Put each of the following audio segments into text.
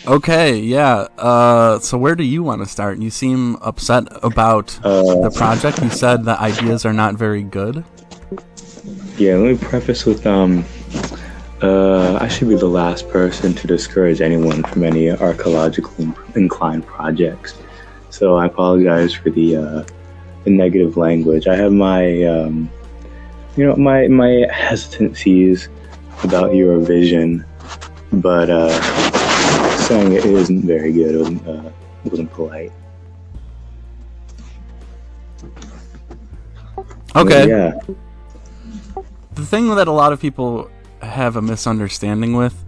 Okay, yeah. So where do you want to start? You seem upset about the project. You said the ideas are not very good. Yeah, let me preface with I should be the last person to discourage anyone from any archaeologically inclined projects. So I apologize for the negative language. I have my hesitancies about your vision, but saying it isn't very good wasn't polite. Okay. Yeah. The thing that a lot of people have a misunderstanding with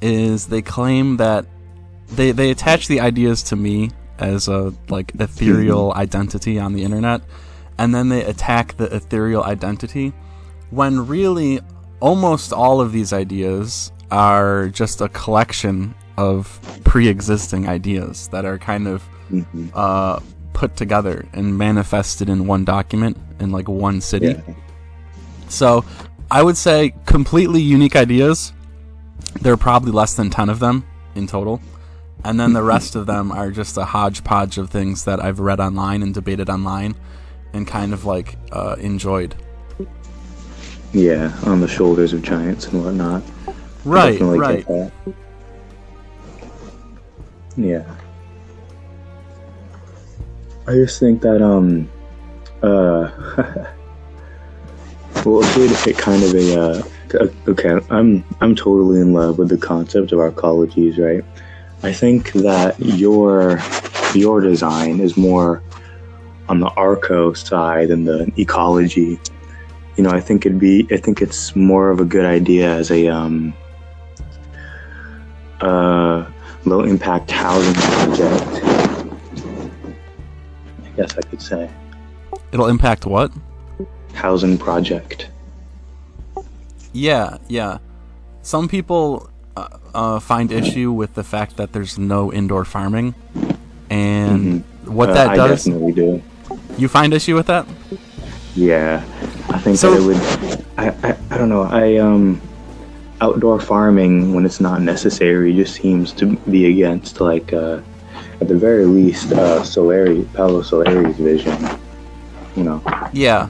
is they claim that they attach the ideas to me as a ethereal identity on the internet, and then they attack the ethereal identity, when really almost all of these ideas are just a collection of pre-existing ideas that are kind of put together and manifested in one document in one city. Yeah. So I would say completely unique ideas. There are probably less than 10 of them in total. And then the rest of them are just a hodgepodge of things that I've read online and debated online and kind of enjoyed. Yeah, on the shoulders of giants and whatnot. Right, definitely right. Get that. Yeah. I just think that well, it kind of okay, I'm totally in love with the concept of arcologies, right? I think that your design is more on the arco side than the ecology. You know, I think it's more of a good idea as a low impact housing project. I guess I could say. It'll impact what? Housing project. Yeah. Some people find issue with the fact that there's no indoor farming, and what that does. I definitely do. You find issue with that? Yeah, I think that it would. I don't know. Outdoor farming, when it's not necessary, just seems to be against at the very least Paolo Solari's vision. You know. Yeah.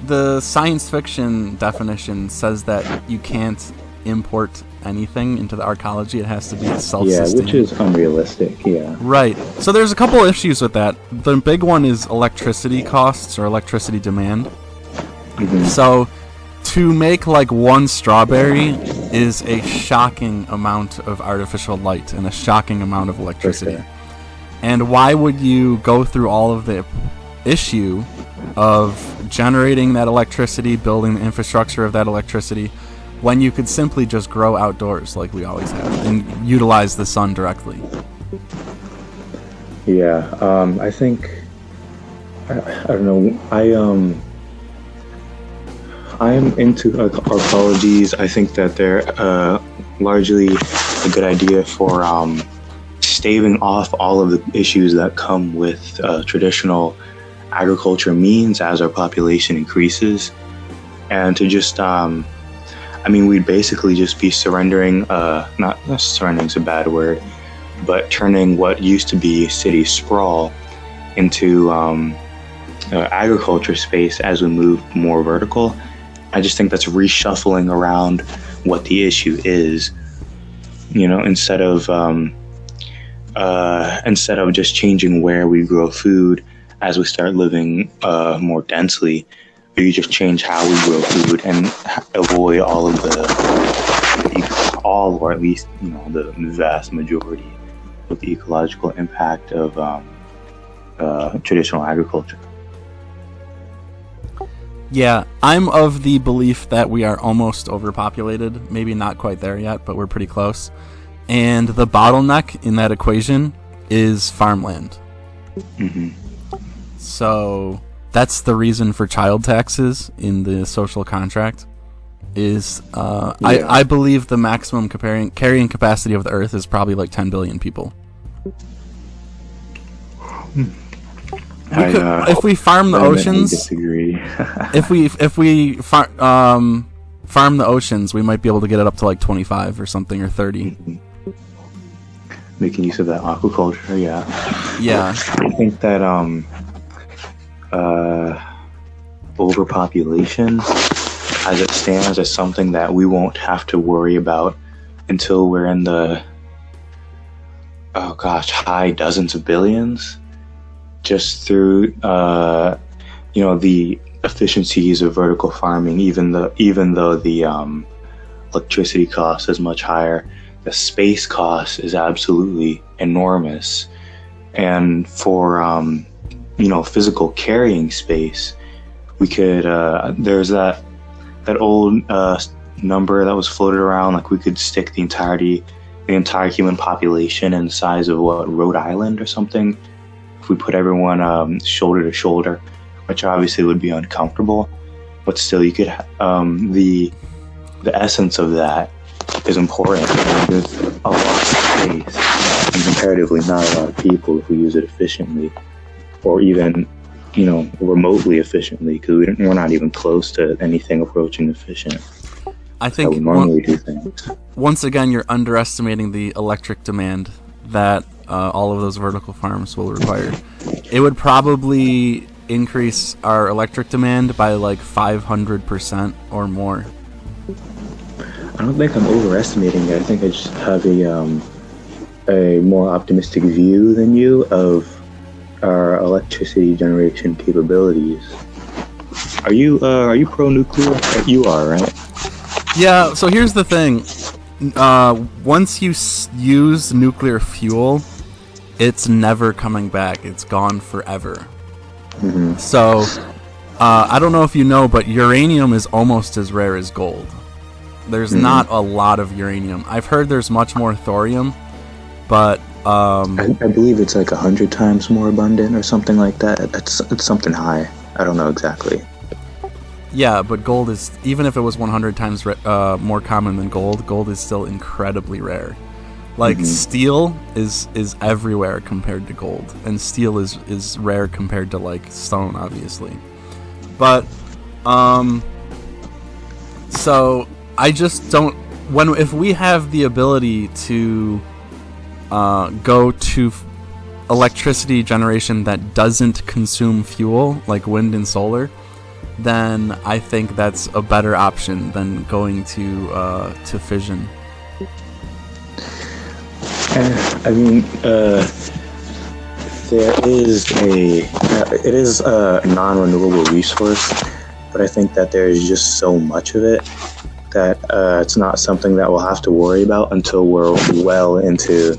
The science fiction definition says that you can't import anything into the arcology. It has to be self-sustaining. Yeah, which is unrealistic, yeah. Right. So there's a couple issues with that. The big one is electricity costs or electricity demand. Mm-hmm. So to make one strawberry is a shocking amount of artificial light and a shocking amount of electricity. Sure. And why would you go through all of the issue of generating that electricity, building the infrastructure of that electricity, when you could simply just grow outdoors like we always have and utilize the sun directly? Yeah, I think I don't know. I'm into arcologies. I think that they're largely a good idea for staving off all of the issues that come with traditional agriculture means as our population increases, and to just we'd basically just be surrendering, not surrendering is a bad word, but turning what used to be city sprawl into agriculture space as we move more vertical. I just think that's reshuffling around what the issue is, instead of just changing where we grow food as we start living more densely. You just change how we grow food and avoid all of or at least the vast majority of the ecological impact of traditional agriculture. Yeah, I'm of the belief that we are almost overpopulated. Maybe not quite there yet, but we're pretty close. And the bottleneck in that equation is farmland. Mm-hmm. So that's the reason for child taxes in the social contract. I believe the maximum carrying capacity of the Earth is probably 10 billion people. If we farm the oceans, disagree. if we farm the oceans, we might be able to get it up to 25 or something, or 30. making use of that aquaculture. Yeah, Yeah. I think that overpopulation, as it stands, is something that we won't have to worry about until we're in the high dozens of billions, just through the efficiencies of vertical farming. Even though the electricity cost is much higher, the space cost is absolutely enormous. And for physical carrying space, we could there's that old number that was floated around, like we could stick the entire human population in the size of Rhode Island or something, if we put everyone shoulder to shoulder, which obviously would be uncomfortable, but still you could the essence of that is important. There's a lot of space and comparatively not a lot of people if we use it efficiently, or even remotely efficiently, because we're not even close to anything approaching efficient. I think how we normally do things. Once again, you're underestimating the electric demand that all of those vertical farms will require. It would probably increase our electric demand by like 500% or more. I don't think I'm overestimating it. I think I just have a more optimistic view than you of our electricity generation capabilities. Are you pro nuclear? You are, right? Yeah. So here's the thing. Once you use nuclear fuel, it's never coming back. It's gone forever. Mm-hmm. So I don't know if you know, but uranium is almost as rare as gold. There's not a lot of uranium. I've heard there's much more thorium, but I believe it's like 100 times more abundant or something like that. It's something high. I don't know exactly. Yeah, but gold is, even if it was 100 times more common than gold is still incredibly rare. Like steel is everywhere compared to gold, and steel is rare compared to like stone, obviously. But so I just don't. If we have the ability to go to electricity generation that doesn't consume fuel, like wind and solar, then I think that's a better option than going to fission. I mean, it is a non-renewable resource, but I think that there is just so much of it that it's not something that we'll have to worry about until we're well into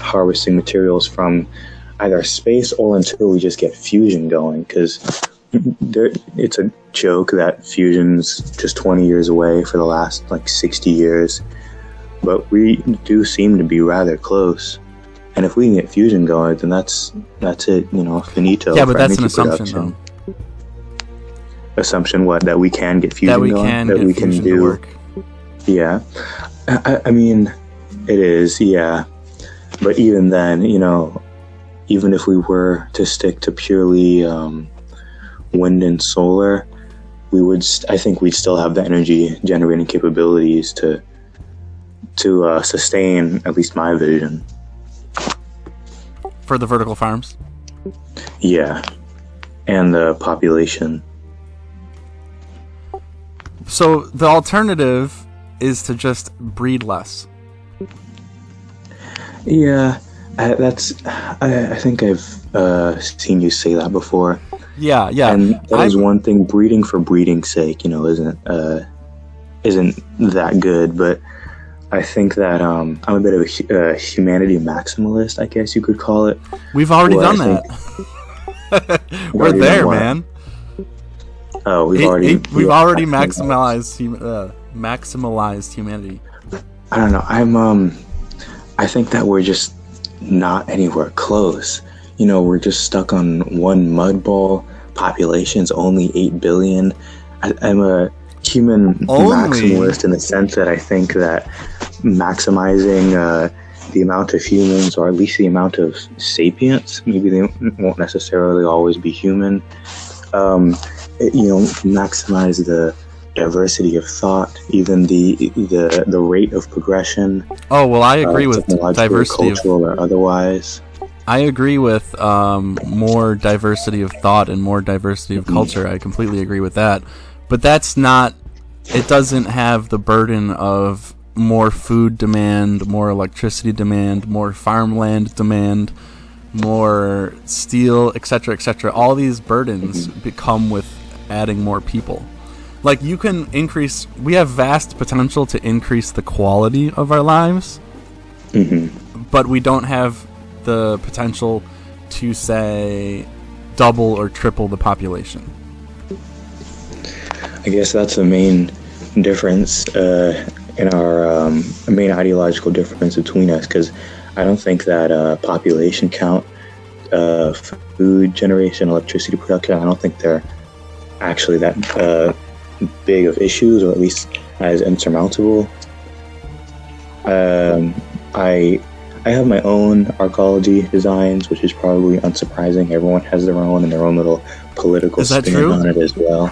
harvesting materials from either space or until we just get fusion going, because it's a joke that fusion's just 20 years away for the last like 60 years, but we do seem to be rather close. And if we can get fusion going, then that's it, finito. Yeah, but that's an assumption, though. Assumption what? That we can get fusion going? That we can do work. Yeah. I mean, it is, yeah. But even then, even if we were to stick to purely wind and solar, I think we'd still have the energy generating capabilities to sustain at least my vision. For the vertical farms? Yeah. And the population. So the alternative is to just breed less. Yeah, I think I've seen you say that before. Yeah. And that is one thing. Breeding for breeding's sake, isn't that good. But I think that I'm a bit of a humanity maximalist, I guess you could call it. We've already done that. We're there, man. Oh, we've already maximalized humanity. I don't know. I think that we're just not anywhere close. We're just stuck on one mud ball. Population's only 8 billion. I'm a human maximalist in the sense that I think that maximizing the amount of humans, or at least the amount of sapients, maybe they won't necessarily always be human, maximize the diversity of thought, even the rate of progression. Oh, well, I agree with diversity cultural or otherwise. I agree with more diversity of thought and more diversity of culture. I completely agree with that. But that's not... It doesn't have the burden of more food demand, more electricity demand, more farmland demand, more steel, etc., etc. All these burdens become with adding more people. Like, you can increase... We have vast potential to increase the quality of our lives, but we don't have the potential to, say, double or triple the population. I guess that's the main difference in our main ideological difference between us, because I don't think that population count, food generation, electricity production, I don't think they're actually that big of issues, or at least as insurmountable. I have my own arcology designs, which is probably unsurprising. Everyone has their own and their own little political spin on it as well.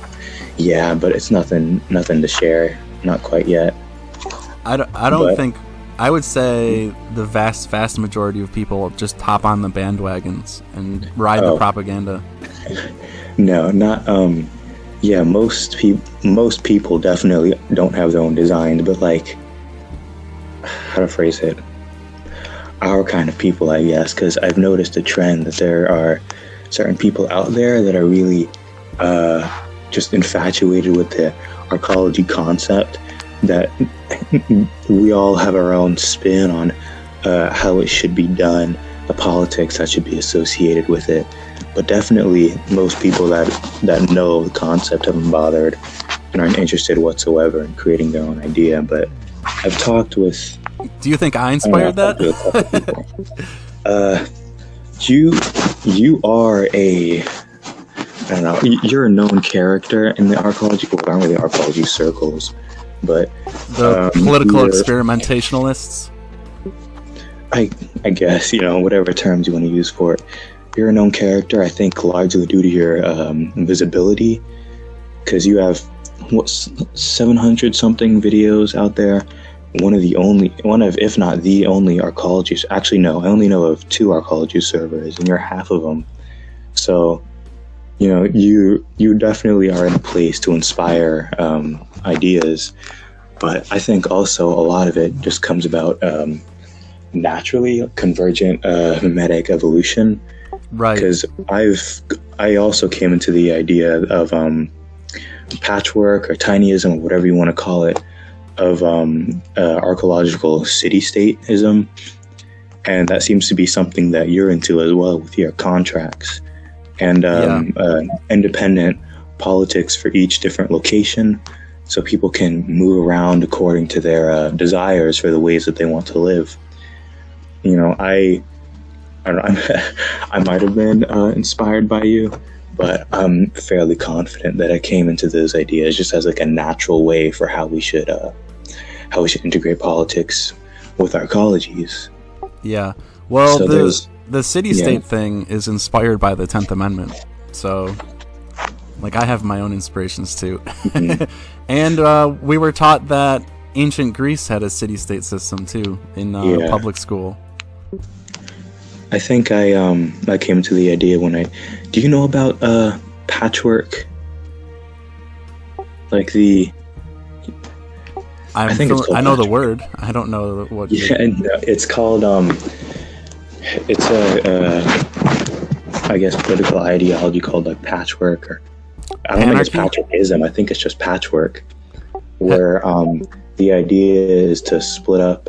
Yeah, but it's nothing to share. Not quite yet. I don't think... I would say the vast majority of people just hop on the bandwagons and ride the propaganda. No, not... Yeah, most people definitely don't have their own designs, but, like... How to phrase it? Our kind of people, I guess, because I've noticed a trend that there are certain people out there that are really just infatuated with the arcology concept, that we all have our own spin on how it should be done, the politics that should be associated with it. But definitely most people that know the concept haven't bothered and aren't interested whatsoever in creating their own idea. But I've talked with... Do you think I inspired that? You are a... I don't know. You're a known character in the arcology... Well, aren't really arcology circles, but... The political experimentationalists? I guess, whatever terms you want to use for it. You're a known character, I think, largely due to your visibility, because you have 700 something videos out there. One of, if not the only arcology. Actually, no, I only know of 2 arcology servers, and you're half of them. So, you definitely are in a place to inspire ideas. But I think also a lot of it just comes about naturally, convergent mimetic evolution. Right. Because I also came into the idea of patchwork or tinyism, or whatever you want to call it, of archaeological city-stateism, and that seems to be something that you're into as well with your contracts and independent politics for each different location, so people can move around according to their desires for the ways that they want to live. I don't know, I might have been inspired by you, but I'm fairly confident that I came into those ideas just as like a natural way for how we should integrate politics with arcologies. Yeah. Well, so the city-state thing is inspired by the 10th Amendment. So, like, I have my own inspirations too. Mm-hmm. And we were taught that ancient Greece had a city-state system too in public school. I think I came to the idea when do you know about patchwork? Like I know the word. I don't know what. Yeah, it's called it's a I guess political ideology called like patchwork, or I don't think it's patchworkism. I think it's just patchwork, where the idea is to split up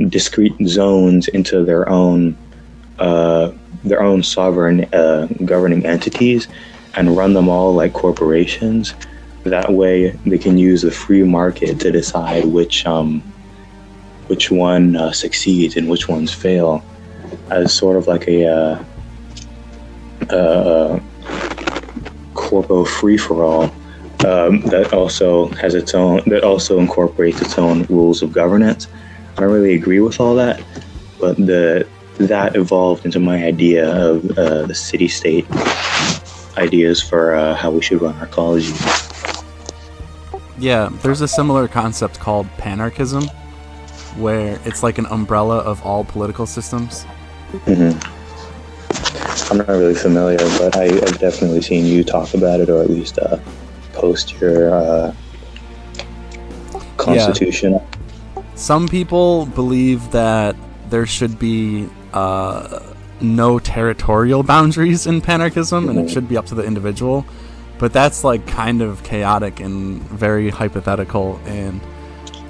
discrete zones into their own sovereign governing entities and run them all like corporations. That way they can use the free market to decide which one succeeds and which ones fail, as sort of like a corpo free-for-all that also incorporates its own rules of governance. I don't really agree with all that, but that evolved into my idea of the city-state ideas for how we should run arcology. Yeah, there's a similar concept called panarchism, where it's like an umbrella of all political systems. I'm not really familiar, but I've definitely seen you talk about it, or at least post your constitution. Yeah. Some people believe that there should be no territorial boundaries in panarchism, and it should be up to the individual. But that's like kind of chaotic and very hypothetical, and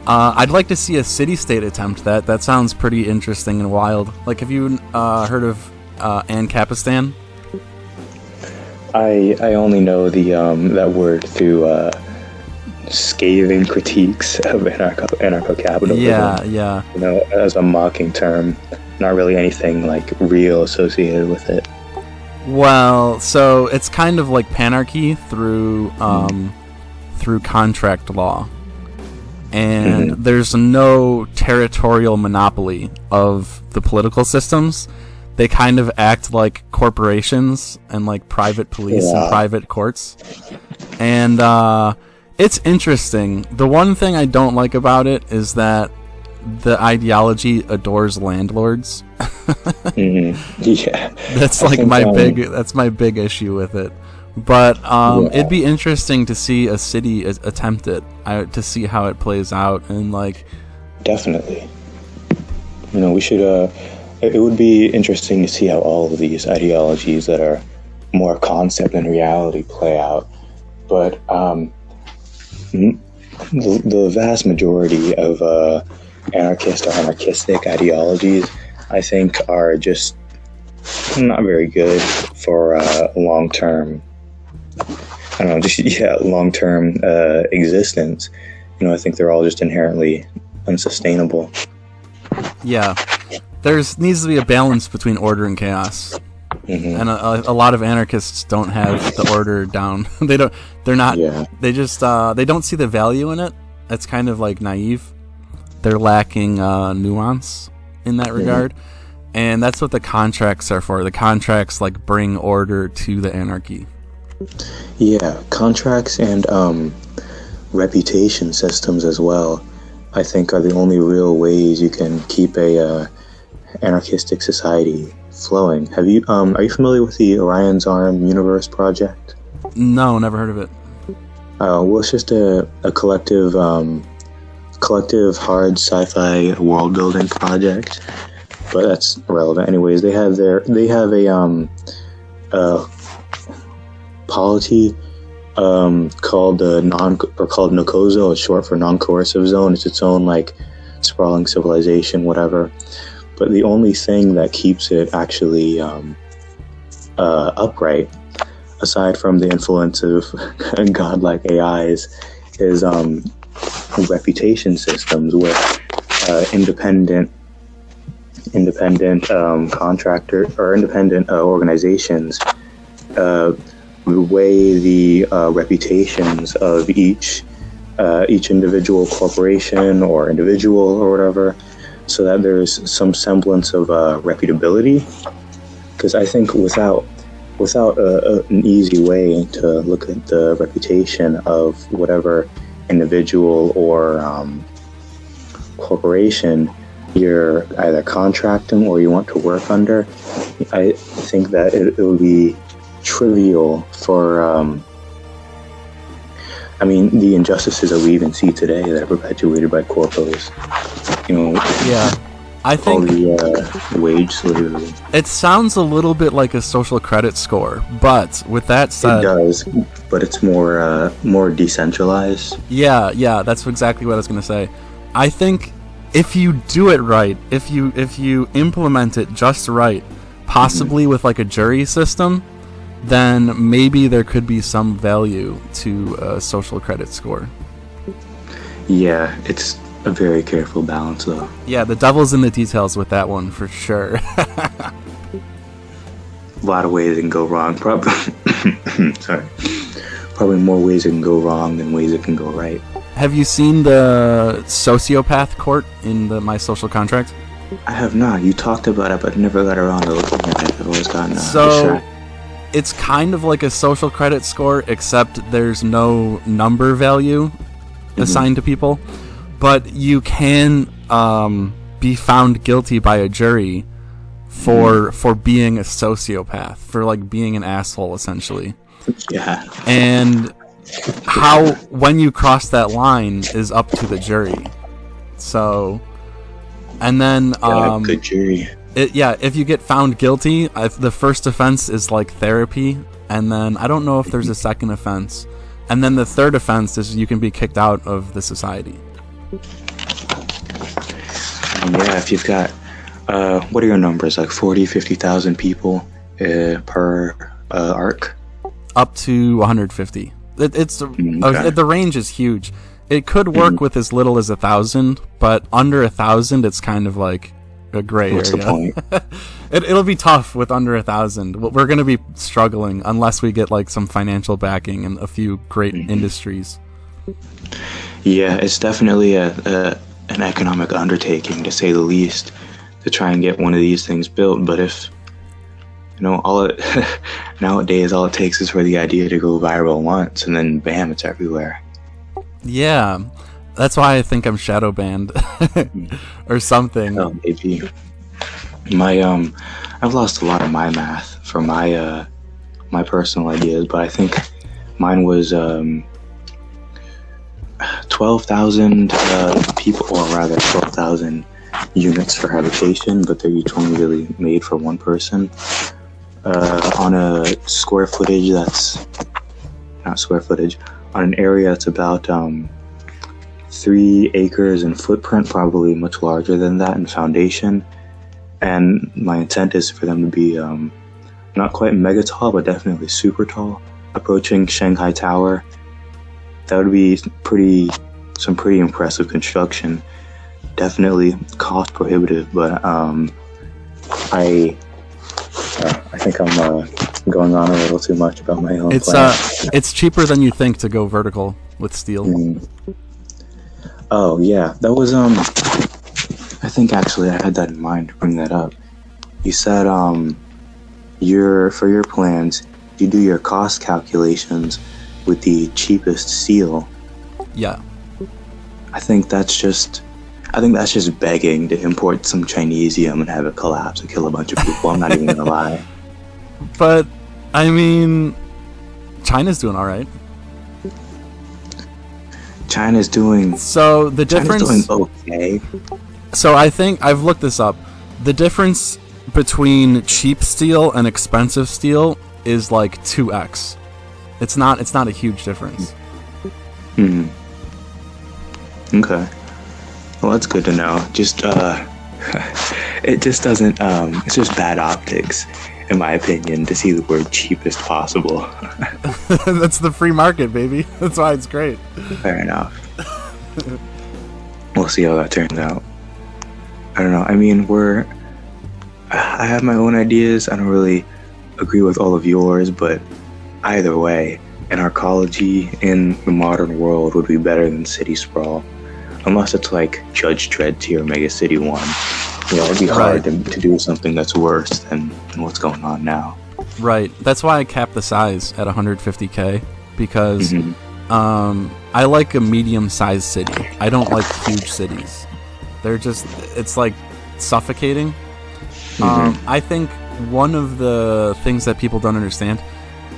I'd like to see a city-state attempt that. That sounds pretty interesting and wild. Like, have you heard of Ancapistan? I only know the that word through scathing critiques of anarcho-capitalism. Yeah. You know, as a mocking term, not really anything like real associated with it. Well, so it's kind of like panarchy through contract law. And there's no territorial monopoly of the political systems. They kind of act like corporations and like private police and private courts. And it's interesting. The one thing I don't like about it is that the ideology adores landlords. Yeah, That's like that's my big issue with it. But it'd be interesting to see a city attempt it, to see how it plays out, and like definitely. You know, we should. It would be interesting to see how all of these ideologies that are more concept than reality play out. But the vast majority of anarchist or anarchistic ideologies, I think, are just not very good for long-term. I don't know, long-term existence. You know, I think they're all just inherently unsustainable. Yeah, there needs to be a balance between order and chaos. And a lot of anarchists don't have the order down. They don't. They're not. Yeah. They just. They don't see the value in it. That's kind of like naive. They're lacking nuance in that regard, and that's what the contracts are for. The contracts like bring order to the anarchy. Yeah, contracts and reputation systems as well, I think, are the only real ways you can keep a anarchistic society flowing. Are you familiar with the Orion's Arm Universe project? No, never heard of it. Well, it's just a collective hard sci-fi world building project, but that's irrelevant. Anyways, they have a polity called Nokozo. It's short for non-coercive zone. It's its own like sprawling civilization, whatever. But the only thing that keeps it actually upright, aside from the influence of godlike AIs, is reputation systems with independent contractor or independent organizations weigh the reputations of each individual corporation or individual or whatever, so that there's some semblance of reputability. Because I think without an easy way to look at the reputation of whatever individual or corporation you're either contracting or you want to work under, I think that it would be trivial for the injustices that we even see today that are perpetuated by corpos. You know, I think all the wage slavery. It sounds a little bit like a social credit score, but with that said, it does, but it's more decentralized. Yeah, that's exactly what I was gonna say. I think if you do it right, if you implement it just right, possibly with like a jury system, then maybe there could be some value to a social credit score. Yeah, it's a very careful balance, though. Yeah, the devil's in the details with that one, for sure. A lot of ways it can go wrong, probably. Sorry. Probably more ways it can go wrong than ways it can go right. Have you seen the sociopath court in the Social Contract? I have not. You talked about it, but never got around to looking at it. I've always gotten distracted. It's kind of like a social credit score, except there's no number value. assigned to people, but you can be found guilty by a jury for being a sociopath, for like being an asshole essentially. Yeah. And how when you cross that line is up to the jury. So, and then good jury. If you get found guilty, the first offense is like therapy, and then I don't know if there's a second offense, and then the third offense is you can be kicked out of the society. Yeah, if you've got what are your numbers, like 40, 50,000 people per arc? Up to 150. The range is huge. It could work with as little as 1,000, but under 1,000, it's kind of like a gray area. What's the point? It'll be tough with under 1,000. We're going to be struggling unless we get like some financial backing and a few great industries. Yeah, it's definitely an economic undertaking, to say the least, to try and get one of these things built. But if nowadays all it takes is for the idea to go viral once, and then bam, it's everywhere. Yeah, that's why I think I'm shadow banned or something. Oh, maybe. I've lost a lot of my math for my personal ideas, but I think mine was 12,000 people, or rather 12,000 units for habitation, but they're each only really made for one person. On a square footage that's not square footage, on an area that's about 3 acres in footprint, probably much larger than that in foundation. And my intent is for them to be not quite mega tall, but definitely super tall, approaching Shanghai Tower. That would be some pretty impressive construction. Definitely cost prohibitive, but I think I'm going on a little too much about my own plan. It's cheaper than you think to go vertical with steel. Oh yeah, that was I think actually I had that in mind to bring that up. You said for your plans, you do your cost calculations with the cheapest steel. Yeah. I think that's just begging to import some Chinesium and have it collapse and kill a bunch of people. I'm not even gonna lie. But I mean, China's doing all right. China's doing okay. So I think I've looked this up. The difference between cheap steel and expensive steel is like 2x. It's not a huge difference. Okay. Well, that's good to know. Just it just doesn't it's just bad optics, in my opinion, to see the word cheapest possible. That's the free market, baby. That's why it's great. Fair enough. We'll see how that turns out. I don't know. I mean, I have my own ideas. I don't really agree with all of yours, but either way, an arcology in the modern world would be better than city sprawl. Unless it's like Judge Dredd tier Mega City 1. It'd be hard to do something that's worse than what's going on now. Right. That's why I capped the size at 150K, because I like a medium-sized city. I don't like huge cities. It's like suffocating. I think one of the things that people don't understand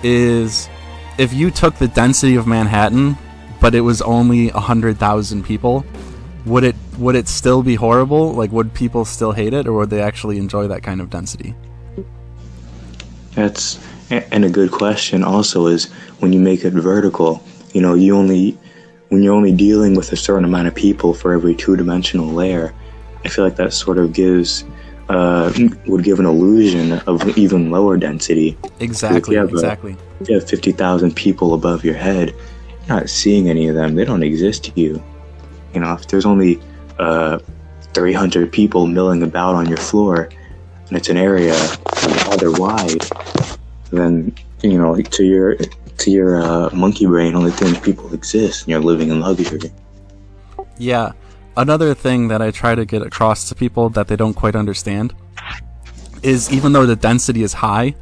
is if you took the density of Manhattan, but it was only 100,000 people, would it still be horrible? Like, would people still hate it, or would they actually enjoy that kind of density? And a good question also is, when you make it vertical, when you're only dealing with a certain amount of people for every 2-dimensional layer, I feel like that sort of would give an illusion of even lower density. Exactly. If you have 50,000 people above your head, you're not seeing any of them. They don't exist to you. If there's only 300 people milling about on your floor, and it's an area rather wide, then to your monkey brain, only 300 people exist, and you're living in luxury. Yeah. Another thing that I try to get across to people that they don't quite understand is, even though the density is high,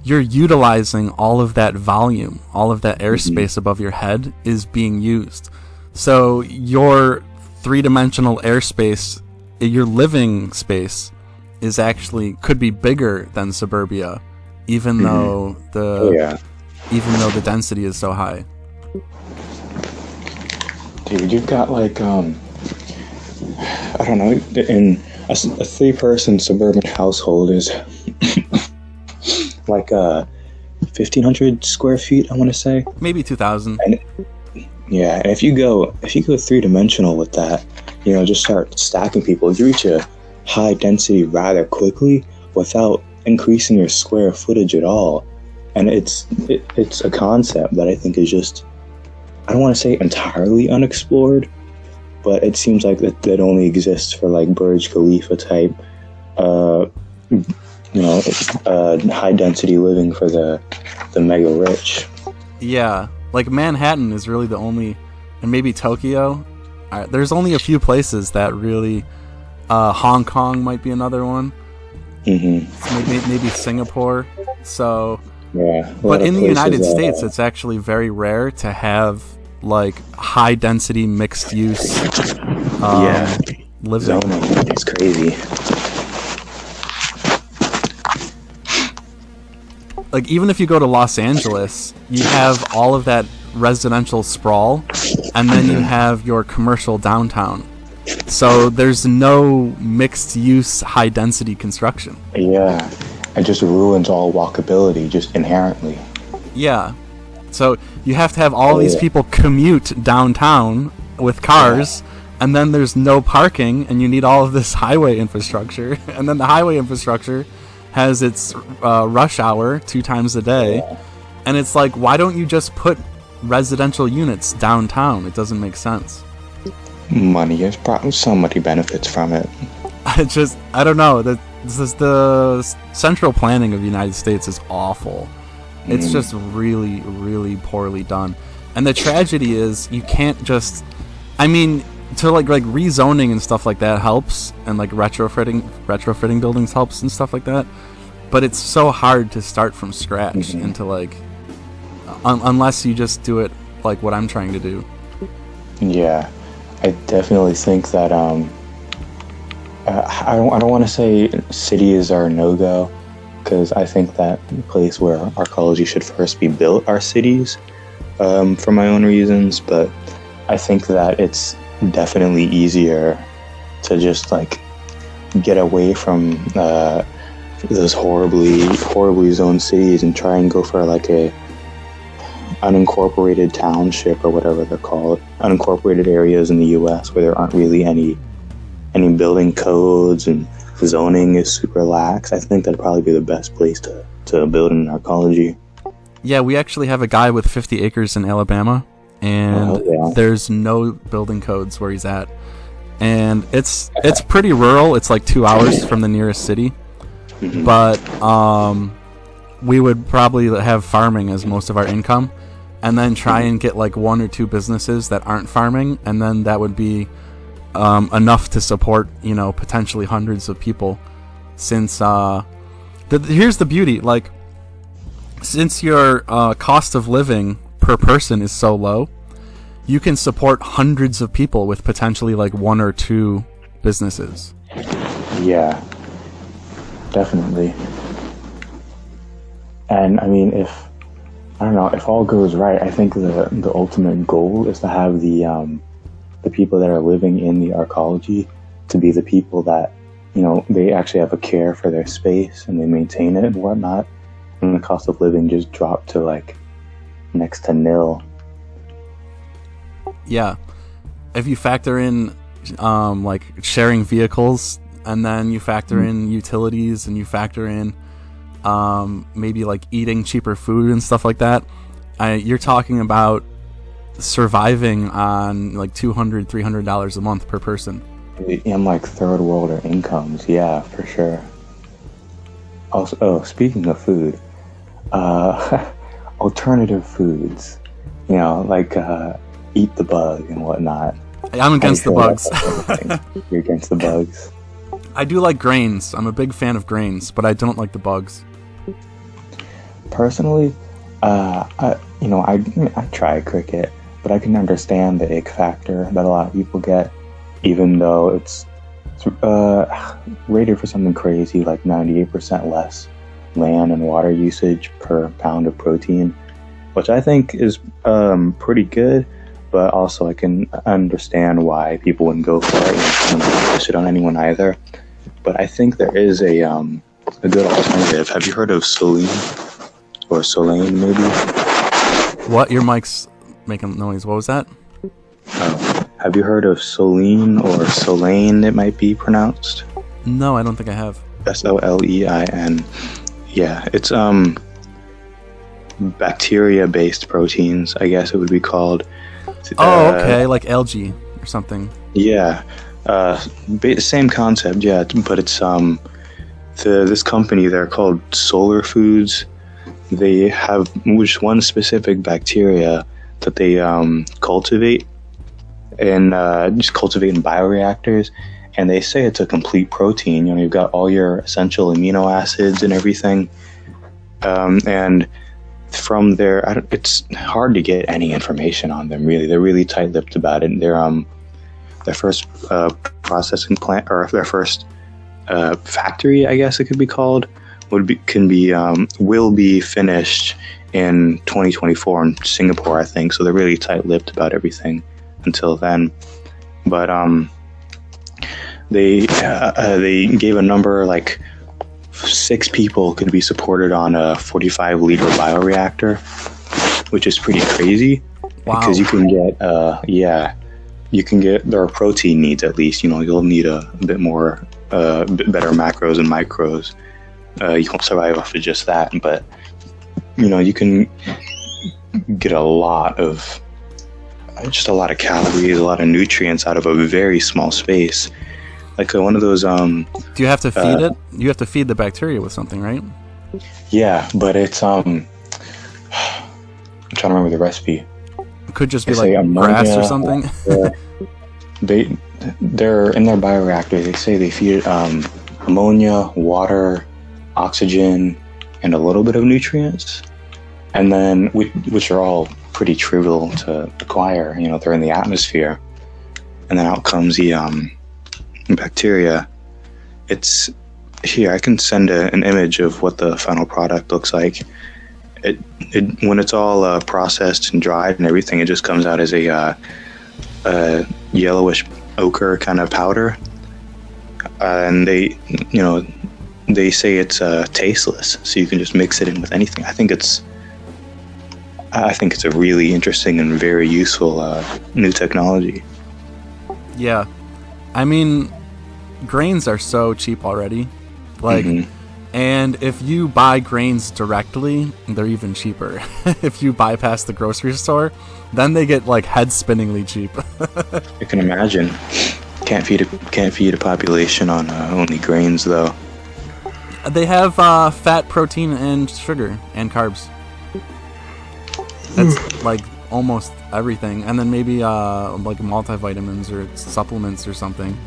you're utilizing all of that volume, all of that airspace above your head is being used. So your three-dimensional airspace, your living space, is actually could be bigger than suburbia, even though the density is so high. Dude, you've got like I don't know, in a three-person suburban household is like 1,500 square feet, I want to say. Maybe 2,000. And if you go three-dimensional with that, just start stacking people, you reach a high density rather quickly without increasing your square footage at all. And it's a concept that I think is just, I don't want to say entirely unexplored, but it seems like that only exists for like Burj Khalifa type high density living for the mega rich. Yeah, like Manhattan is really the only, and maybe Tokyo. There's only a few places that really. Hong Kong might be another one. Maybe Singapore. So, but in the United States, it's actually very rare to have like high density mixed use. Living. Zoning. It's crazy. Like even if you go to Los Angeles, you have all of that residential sprawl, and then you have your commercial downtown. So there's no mixed use high density construction. Yeah, it just ruins all walkability just inherently. Yeah, so you have to have all these people commute downtown with cars, and then there's no parking, and you need all of this highway infrastructure, and then the highway infrastructure has its rush hour 2 times a day, and it's like, why don't you just put residential units downtown? It doesn't make sense. Money, there's probably so many benefits from it. I don't know. The central planning of the United States is awful. It's just really, really poorly done. And the tragedy is you can't just, I mean, to like rezoning and stuff like that helps, and like retrofitting buildings helps and stuff like that. But it's so hard to start from scratch into like, unless you just do it like what I'm trying to do. Yeah. I definitely think that I don't want to say cities are a no-go, because I think that the place where arcology should first be built are cities, for my own reasons. But I think that it's definitely easier to just like get away from those horribly zoned cities and try and go for like a unincorporated township or whatever they're called, unincorporated areas in the U.S. where there aren't really any building codes and zoning is super lax. I think that'd probably be the best place to build in arcology. Yeah, we actually have a guy with 50 acres in Alabama, and there's no building codes where he's at, and it's pretty rural. It's like 2 hours from the nearest city, but we would probably have farming as most of our income, and then try and get like 1 or 2 businesses that aren't farming, and then that would be enough to support, potentially hundreds of people. Since here's the beauty, like, since your cost of living per person is so low, you can support hundreds of people with potentially like 1 or 2 businesses. Yeah, definitely. And I mean, if all goes right, I think the ultimate goal is to have the people that are living in the arcology to be the people that, they actually have a care for their space and they maintain it and whatnot, and the cost of living just dropped to like next to nil. Yeah, if you factor in like sharing vehicles, and then you factor in utilities, and you factor in maybe like eating cheaper food and stuff like that, you're talking about surviving on like $200-$300 a month per person. In like third world incomes, yeah, for sure. Also, speaking of food, alternative foods, like eat the bug and whatnot. I'm against the bugs. You're against the bugs. I do like grains. I'm a big fan of grains, but I don't like the bugs. Personally, I try cricket, but I can understand the ick factor that a lot of people get, even though it's rated for something crazy like 98% less land and water usage per pound of protein, which I think is pretty good, but also I can understand why people wouldn't go for it and not push it on anyone either. But I think there is a good alternative. Have you heard of Solein? Or Solein, maybe? What? Your mic's making noise. What was that? Have you heard of Solein or Solein, it might be pronounced? No, I don't think I have. Solein. Yeah, it's bacteria-based proteins, I guess it would be called. Okay, like algae or something. Yeah, same concept, yeah, but it's this company, they're called Solar Foods. They have just one specific bacteria that they cultivate and just cultivate in bioreactors, and they say it's a complete protein. You've got all your essential amino acids and everything, and from there, it's hard to get any information on them. Really, they're really tight-lipped about it. Their first processing plant, or their first factory, I guess it could be called, will be finished in 2024 in Singapore, I think. So they're really tight-lipped about everything until then. But they gave a number like 6 people could be supported on a 45-liter bioreactor, which is pretty crazy. Wow. Because you can get their protein needs at least. You'll need a bit more, bit better macros and micros. You won't survive off of just that, but you can get a lot of calories, a lot of nutrients out of a very small space. Like one of those. Do you have to feed it? You have to feed the bacteria with something, right? Yeah, but it's I'm trying to remember the recipe. It could just be like grass or something. They're in their bioreactor. They say they feed it ammonia, water, oxygen, and a little bit of nutrients, and then which are all pretty trivial to acquire. They're in the atmosphere, and then out comes the bacteria. It's here. I can send an image of what the final product looks like. It when it's all processed and dried and everything, it just comes out as a yellowish ochre kind of powder, and they say it's tasteless, so you can just mix it in with anything. I think it's a really interesting and very useful new technology. Yeah, I mean, grains are so cheap already, and if you buy grains directly, they're even cheaper. If you bypass the grocery store, then they get like head-spinningly cheap. I can imagine. Can't feed a population on only grains though. They have fat, protein, and sugar, and carbs. That's like almost everything, and then maybe like multivitamins or supplements or something.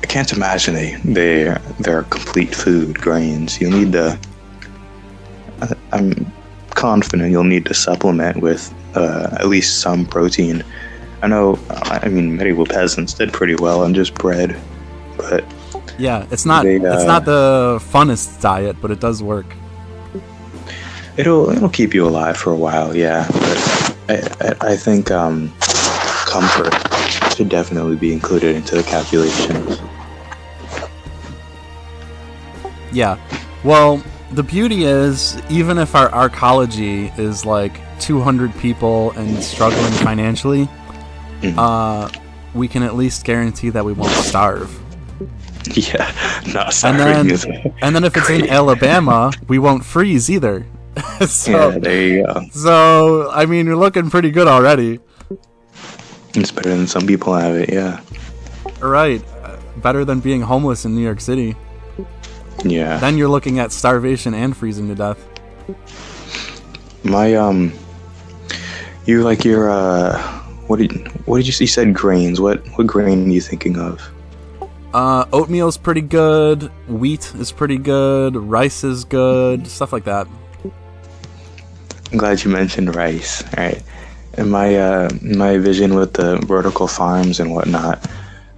I can't imagine they're complete food, grains. You'll need to. I'm confident you'll need to supplement with at least some protein. I know. I mean, medieval peasants did pretty well on just bread, but. Yeah, it's not the funnest diet, but it does work. It'll keep you alive for a while, yeah. But I think comfort should definitely be included into the calculations. Yeah. Well, the beauty is, even if our arcology is like 200 people and struggling financially, we can at least guarantee that we won't starve. Yeah, not starving. And then if it's in Alabama, we won't freeze either. Yeah, there you go. So, I mean, you're looking pretty good already. It's better than some people have it, yeah. Right. Better than being homeless in New York City. Yeah. Then you're looking at starvation and freezing to death. My, you like your, what did you said grains. What grain are you thinking of? Oatmeal's pretty good. Wheat is pretty good. Rice is good. Stuff like that. I'm glad you mentioned rice. All right, and my vision with the vertical farms and whatnot,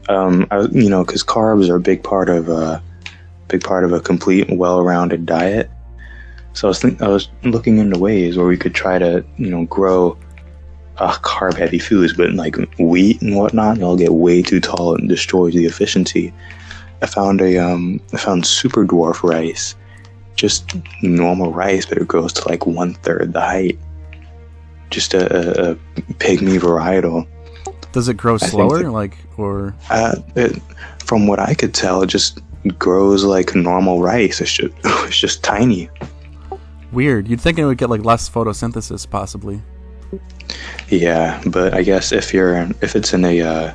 because carbs are a big part of a complete, well-rounded diet. So I was looking into ways where we could try to grow carb-heavy foods, but like wheat and whatnot, it'll get way too tall and destroys the efficiency. I found super dwarf rice, just normal rice, but it grows to like 1/3 the height. Just a pygmy varietal. Does it grow slower, From what I could tell, it just grows like normal rice. It's just tiny. Weird. You'd think it would get like less photosynthesis, possibly. Yeah, but I guess if it's in a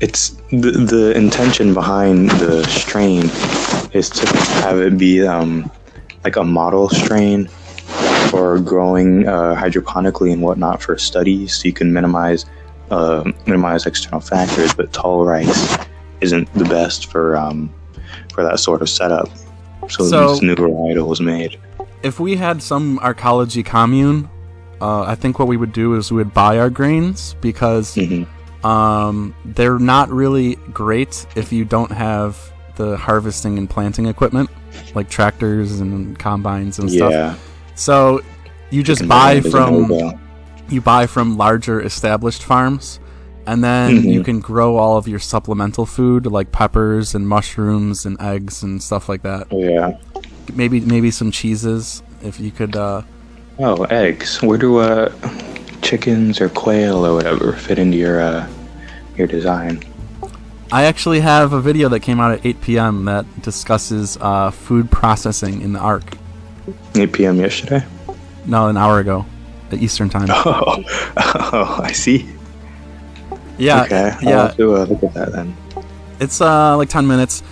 it's the intention behind the strain is to have it be like a model strain for growing hydroponically and whatnot for studies, so you can minimize external factors. But tall rice isn't the best for that sort of setup. So this new varietal was made. If we had some arcology commune, I think what we would do is we would buy our grains, because they're not really great if you don't have the harvesting and planting equipment, like tractors and combines and stuff. So you just buy from larger established farms, and then you can grow all of your supplemental food like peppers and mushrooms and eggs and stuff like that. Yeah. Maybe some cheeses if you could. Eggs. Where do chickens or quail or whatever fit into your design? I actually have a video that came out at 8 p.m. that discusses food processing in the Ark. 8 p.m. yesterday? No, an hour ago, at Eastern time. Oh, I see. Yeah. Okay. I'll have to look at that then. It's like 10 minutes.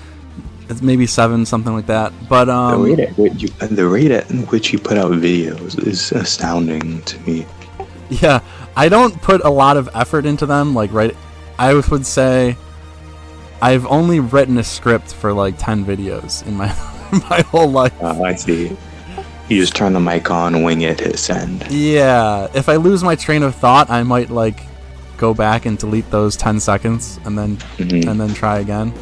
It's maybe 7, something like that. But the rate at which you put out videos is astounding to me. Yeah, I don't put a lot of effort into them. I would say I've only written a script for like 10 videos in my whole life. Oh, I see. You just turn the mic on, wing it, hit send. Yeah, if I lose my train of thought, I might go back and delete those 10 seconds and then try again.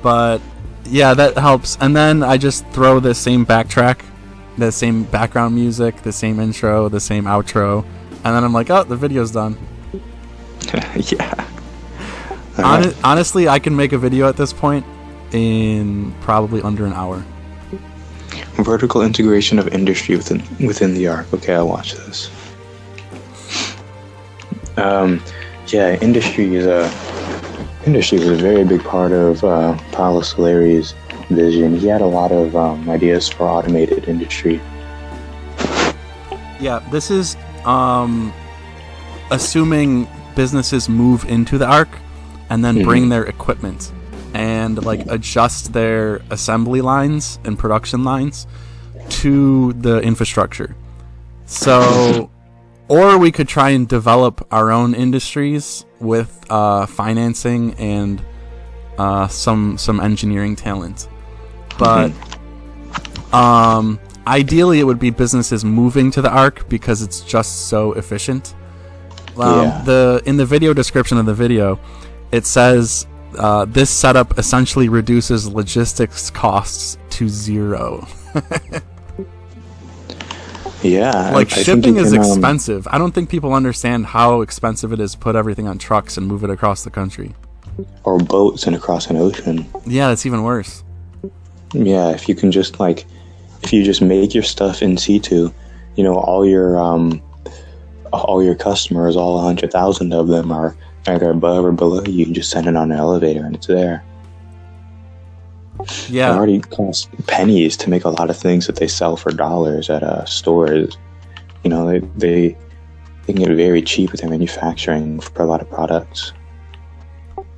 But yeah, that helps. And then I just throw the same backtrack, the same background music, the same intro, the same outro, and then I'm like, oh, the video's done. Yeah. Honestly, I can make a video at this point in probably under an hour. Vertical integration of industry within the Ark. Okay, I'll watch this. Industry was a very big part of Paulo Soleri's vision. He had a lot of ideas for automated industry. Yeah, this is assuming businesses move into the Ark and then bring their equipment and adjust their assembly lines and production lines to the infrastructure. So, or we could try and develop our own industries with financing and some engineering talent. But ideally, it would be businesses moving to the Ark because it's just so efficient. In the video description of the video, it says this setup essentially reduces logistics costs to 0. Yeah, shipping is expensive. I don't think people understand how expensive it is to put everything on trucks and move it across the country. Or boats and across an ocean. Yeah, it's even worse. Yeah, if you can just make your stuff in situ, all your customers, all 100,000 of them are either above or below you. You just send it on an elevator and it's there. Yeah, it already costs pennies to make a lot of things that they sell for dollars at stores. They can get very cheap with their manufacturing for a lot of products.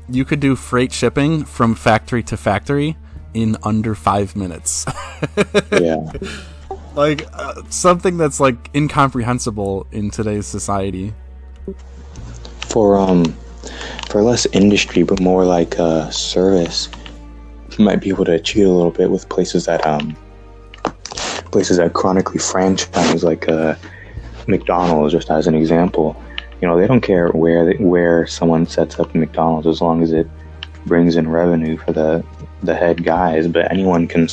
You could do freight shipping from factory to factory in under 5 minutes. Yeah. Something that's incomprehensible in today's society. For less industry, but more like service, you might be able to cheat a little bit with places that places that chronically franchise, like McDonald's, just as an example, they don't care where someone sets up a McDonald's as long as it brings in revenue for the head guys. But anyone can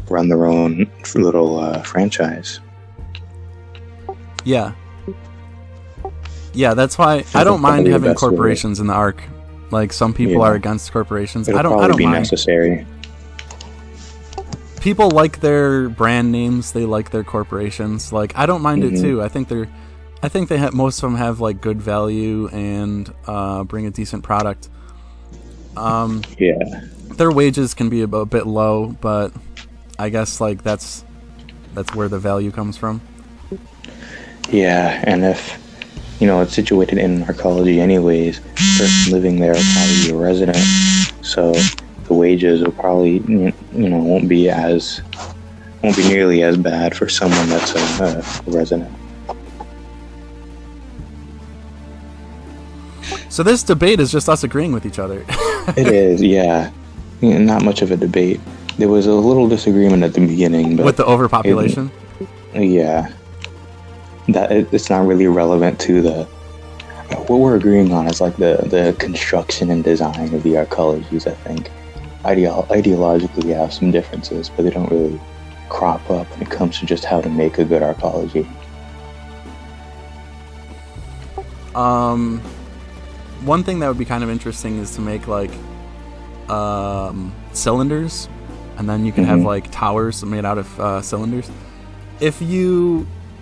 run their own little franchise. Yeah, that's why I don't mind having corporations in the Ark. Like, some people are against corporations. I don't be mind. Necessary. People like their brand names. They like their corporations. Like, I don't mind it too. I think most of them have like good value and bring a decent product. Their wages can be a bit low, but I guess like that's where the value comes from. Yeah, and if it's situated in archaeology anyways, the person living there will probably be a resident, so the wages will probably won't be nearly as bad for someone that's a resident. So this debate is just us agreeing with each other. It is, yeah. Not much of a debate. There was a little disagreement at the beginning, but with the overpopulation. It's not really relevant to what we're agreeing on is like the construction and design of the arcologies. I think ideologically we have some differences, but they don't really crop up when it comes to just how to make a good arcology. One thing that would be kind of interesting is to make like cylinders, and then you can have like towers made out of cylinders.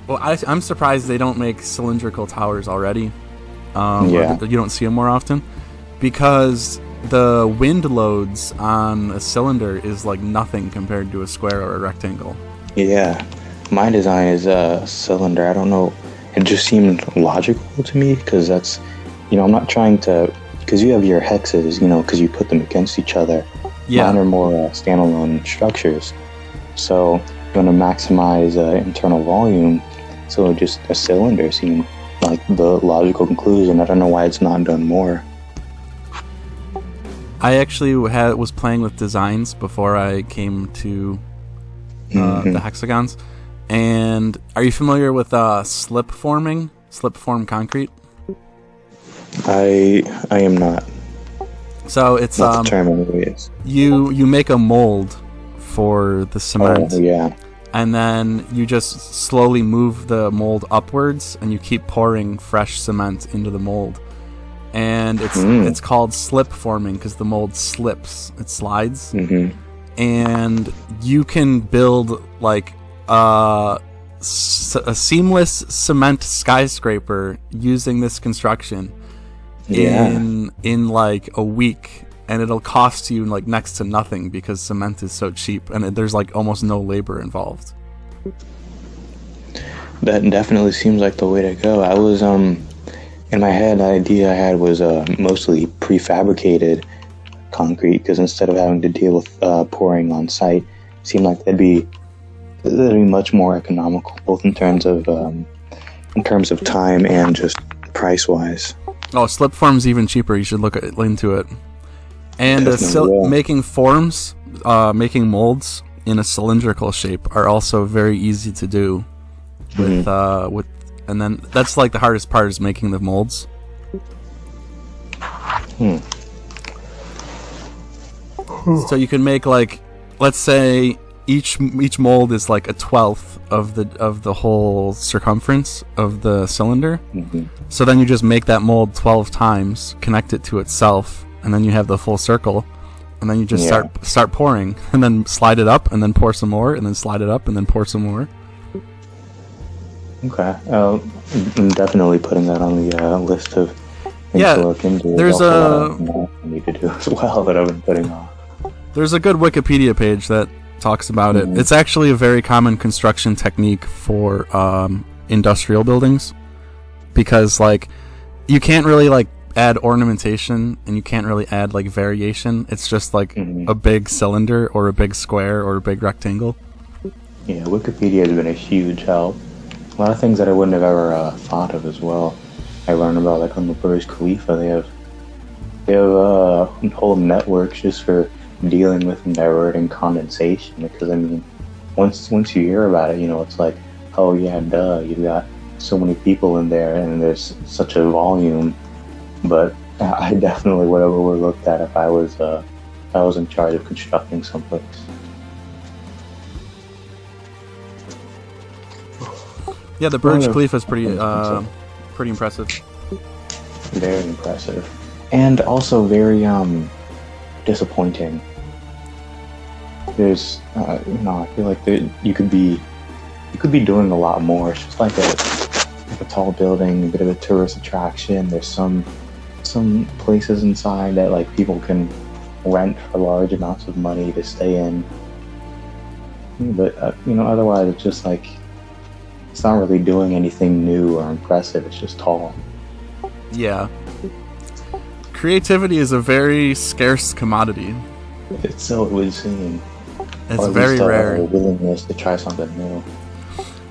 I'm surprised they don't make cylindrical towers already. You don't see them more often, because the wind loads on a cylinder is like nothing compared to a square or a rectangle. Yeah, my design is a cylinder. I don't know. It just seemed logical to me, because that's, I'm not trying to, because you have your hexes, because you put them against each other. Yeah. Mine are more standalone structures. So you want to maximize internal volume. So just a cylinder seemed like the logical conclusion. I don't know why it's not done more. I actually was playing with designs before I came to the hexagons. And are you familiar with slip form concrete? I am not. So it's not the term anyways. You make a mold for the cement. Oh, yeah. And then you just slowly move the mold upwards, and you keep pouring fresh cement into the mold. And it's called slip forming because the mold slips, it slides. And you can build like a seamless cement skyscraper using this construction in like a week, and it'll cost you like next to nothing because cement is so cheap, and there's like almost no labor involved. That definitely seems like the way to go. I was in my head, the idea I had was mostly prefabricated concrete, because instead of having to deal with pouring on site, it seemed like that'd be much more economical, both in terms of time and just price wise. Oh, slip form's even cheaper. You should look into it. And making forms, making molds in a cylindrical shape are also very easy to do. And then that's like the hardest part is making the molds. So you can make like, let's say each mold is like a 1/12 of the whole circumference of the cylinder. So then you just make that mold 12 times, connect it to itself, and then you have the full circle. And then you just start pouring, and then slide it up, and then pour some more, and then slide it up, and then pour some more. Okay, I'm definitely putting that on the list of things to look into. There's I need to do as well that I've been putting off. There's a good Wikipedia page that talks about it. It's actually a very common construction technique for industrial buildings, because like you can't really like add ornamentation, and you can't really add like variation. It's just like a big cylinder or a big square or a big rectangle. Yeah, Wikipedia has been a huge help. A lot of things that I wouldn't have ever thought of as well. I learned about like on the Burj Khalifa, they have whole networks just for dealing with and diverting condensation. Because I mean, once you hear about it, it's like, oh yeah, duh, you've got so many people in there, and there's such a volume. But I definitely would have overlooked that if I was in charge of constructing someplace. Yeah, the Burj Khalifa is pretty impressive. Very impressive, and also very disappointing. There's, I feel like you could be doing a lot more. It's just like a tall building, a bit of a tourist attraction. There's some places inside that like people can rent for large amounts of money to stay in. But otherwise it's just like it's not really doing anything new or impressive. It's just tall. Yeah. Creativity is a very scarce commodity. It's so insane. It's very rare. A willingness to try something new.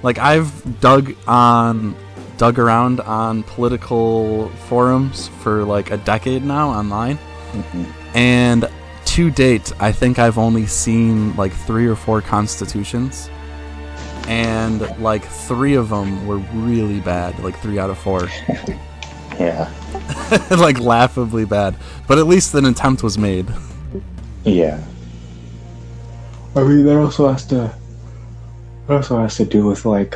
Like I've dug around on political forums for like a decade now online, and to date, I think I've only seen like 3 or 4 constitutions, and like 3 of them were really bad, like 3 out of 4. Yeah. Like laughably bad, but at least an attempt was made. Yeah. I mean, that also has to do with like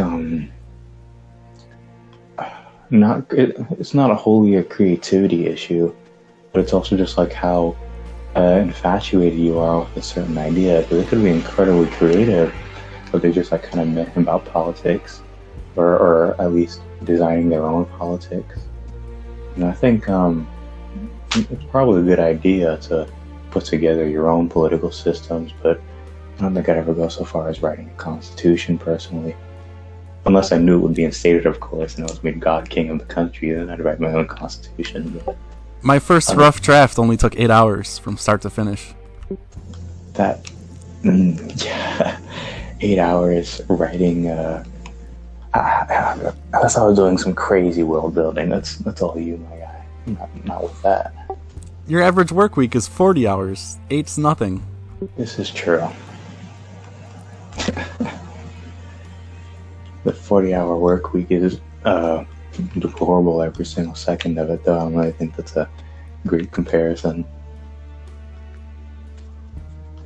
it's not wholly a creativity issue, but it's also just like how infatuated you are with a certain idea. Because they could be incredibly creative, but they're just like kind of messing about politics, or at least designing their own politics. And I think it's probably a good idea to put together your own political systems, but I don't think I'd ever go so far as writing a constitution personally. Unless I knew it would be instated, of course, and it was made God king of the country, then I'd write my own constitution. But my first rough draft only took 8 hours from start to finish. Yeah, 8 hours writing. Unless I was doing some crazy world building, that's all you, my guy. Not with that. Your average work week is 40 hours. 8's nothing. This is true. The 40-hour work week is deplorable every single second of it, though. I think that's a great comparison.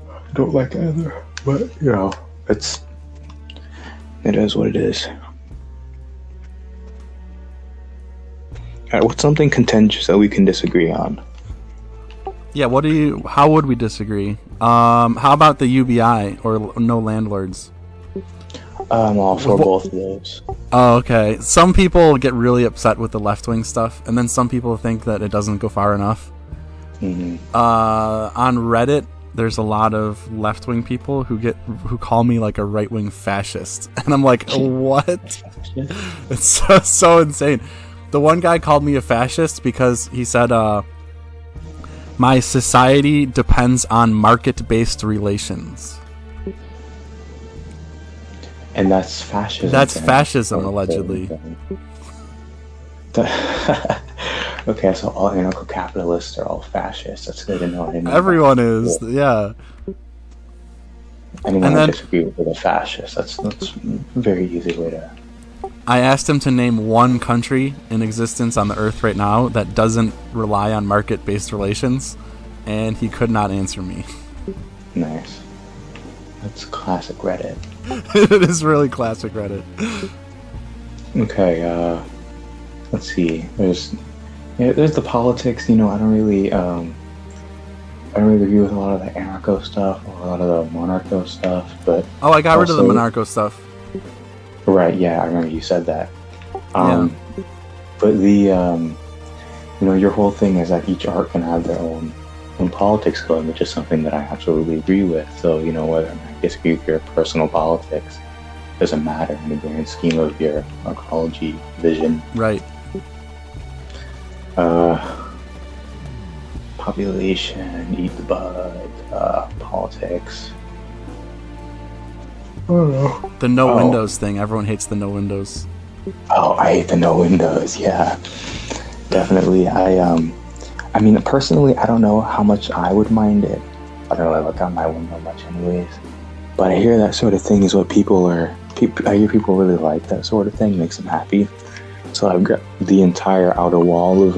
I don't like either, but it is what it is. Alright, what's something contentious that we can disagree on? Yeah, how would we disagree? How about the UBI, or no landlords? I'm all for both of those. Oh, okay. Some people get really upset with the left-wing stuff, and then some people think that it doesn't go far enough. Mm-hmm. On Reddit, there's a lot of left-wing people who call me like a right-wing fascist, and I'm like, what? It's so insane. The one guy called me a fascist because he said, my society depends on market-based relations. And that's fascism. That's fascism, allegedly. Okay, so all anarcho-capitalists are all fascists. That's good to know. Everyone is, yeah. Anyone who disagrees with a fascist, that's a very easy way to... I asked him to name one country in existence on the earth right now that doesn't rely on market-based relations, and he could not answer me. Nice. That's classic Reddit. It is really classic Reddit. Okay, let's see. There's the politics. I don't really agree with a lot of the anarcho stuff or a lot of the monarcho stuff. But I got rid of the monarcho stuff. Right? Yeah, I remember you said that. Yeah. But the your whole thing is that each art can have their own politics code, which is something that I absolutely agree with. So whether I disagree with your personal politics doesn't matter in the grand scheme of your ecology vision. Right. Population, eat the bug, politics. I don't know. The no windows thing. Everyone hates the no windows. Oh, I hate the no windows. Yeah, definitely. I mean, personally, I don't know how much I would mind it. I don't really look out my window much anyways. But I hear that sort of thing is what I hear people really like that sort of thing, makes them happy. So I've got the entire outer wall of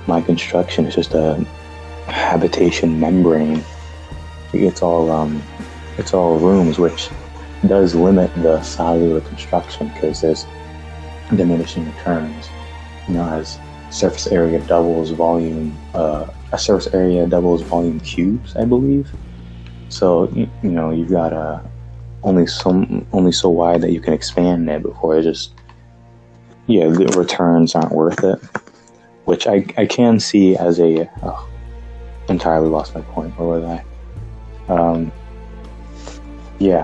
my construction is just a habitation membrane. It's all rooms, which does limit the size of the construction because there's diminishing returns. As surface area doubles volume, a surface area doubles volume cubes, I believe. So you've got only so wide that you can expand it before the returns aren't worth it. Which I can see as entirely lost my point. Where was I?